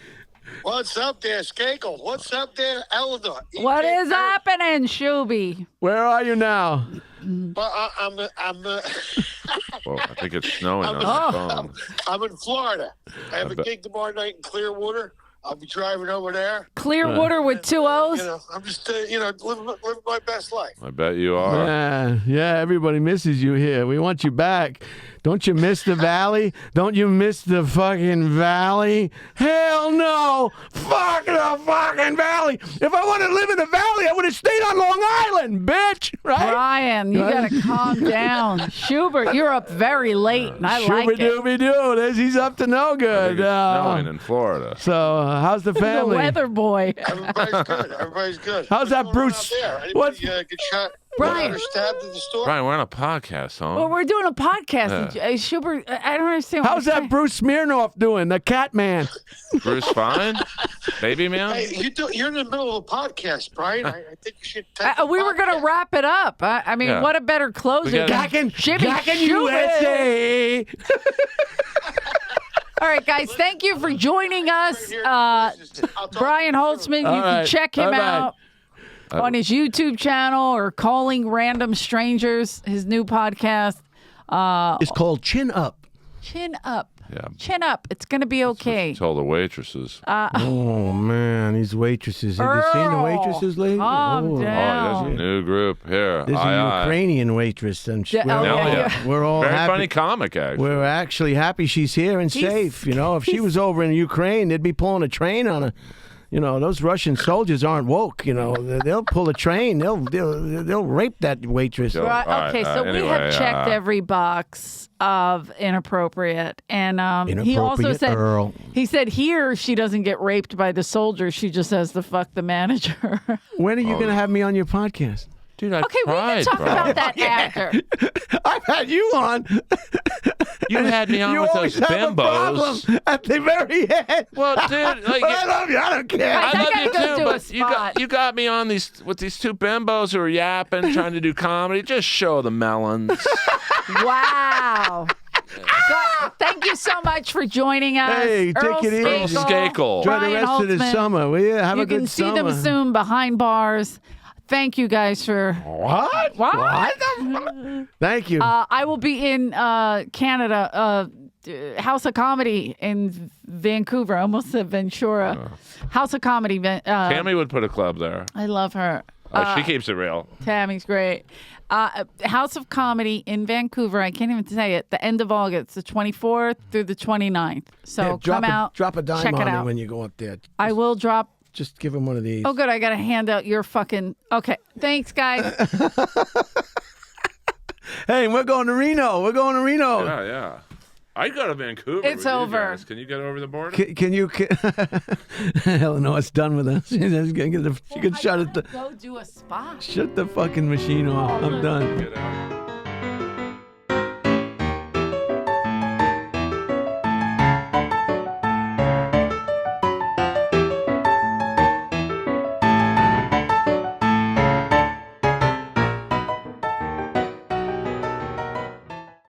what's up there, Skakel? What's up there, Eleanor? What is happening, Shuby? Where are you now? Well, I'm Well, I think it's snowing on the phone. I'm in Florida. I have a gig tomorrow night in Clearwater. I'll be driving over there. Clearwater with 2 O's? You know, I'm just living my best life. I bet you are. Yeah, everybody misses you here. We want you back. Don't you miss the Valley? Don't you miss the fucking Valley? Hell no! Fuck the fucking Valley! If I wanted to live in the Valley, I would have stayed on Long Island, bitch! Right? Brian, you got to calm down. Schubert, you're up very late, and I like it. Shooby-dooby-doo. He's up to no I think good. it's snowing in Florida. So, how's the The family? weather boy. Everybody's good. Everybody's good. How's that What's going on Bruce? out there? Anybody What's- get shot? Brian. Or stabbed in the store? Brian, we're on a podcast, huh? Well, we're doing a podcast. and Schubert, I don't understand. What How's you're that saying. Bruce Smirnoff doing? The cat man. Bruce fine? Baby man? Hey, you're in the middle of a podcast, Brian. I think you should take the We were going to podcast. wrap it up. I mean, Yeah. what a better closer. We gotta- than Jimmy Gackin' Schubert. USA. All right, guys, thank you for joining us. I'll talk Brian to you Holtzman, you All can right. check him All right. out on his YouTube channel or Calling Random Strangers, his new podcast. It's called Chin Up. Chin up. Yeah. Chin up. It's going to be okay. Tell the waitresses. Oh man, these waitresses. Have you seen the waitresses lately? Calm Oh, down. There's a new group here. There's Aye, a aye. Ukrainian waitress, and Yeah, oh, yeah. we're all Very happy. funny comic, actually. We're actually happy she's here and safe. You know, if she was over in Ukraine, they'd be pulling a train on her. You know, those Russian soldiers aren't woke. You know, they'll pull a train. They'll rape that waitress. Sure. Right, All okay, right, so we anyway, have checked every box of inappropriate, and he also Inappropriate said Earl. he said here she doesn't get raped by the soldier; she just has to fuck the manager. When are you going to have me on your podcast? Dude, I Okay, we tried, can talk bro. about that after. I've had you on. You had me on You with always those have a problem bimbos. at the very end. Well, dude, like, But I love you. I don't care. I I think love I you go too, do a but spot. you got me on these with these two bimbos who are yapping, trying to do comedy. Just show the melons. Wow. God, thank you so much for joining us. Hey, take Earl it easy. Earl Skakel. Enjoy Brian the rest of the Holtzman. summer. Will you have You a good can see summer? them soon behind bars. Thank you guys for. What? What? Thank you. I will be in Canada, House of Comedy in Vancouver. I almost said Ventura. House of Comedy. Tammy would put a club there. I love her. She keeps it real. Tammy's great. House of Comedy in Vancouver. I can't even say it. The end of August, the 24th through the 29th. So Yeah, come out. Drop a dime check on it me out. when you go up there. I will drop. Just give him one of these. Oh, good. I got to hand out your fucking. Okay. Thanks, guys. Hey, we're going to Reno. We're going to Reno. Yeah. I go to Vancouver. It's with you over. guys. Can you get over the border? Can you? Eleanor, it's done with us. She can shut it. Go do a spot. Shut the fucking machine off. I'm done. Get out.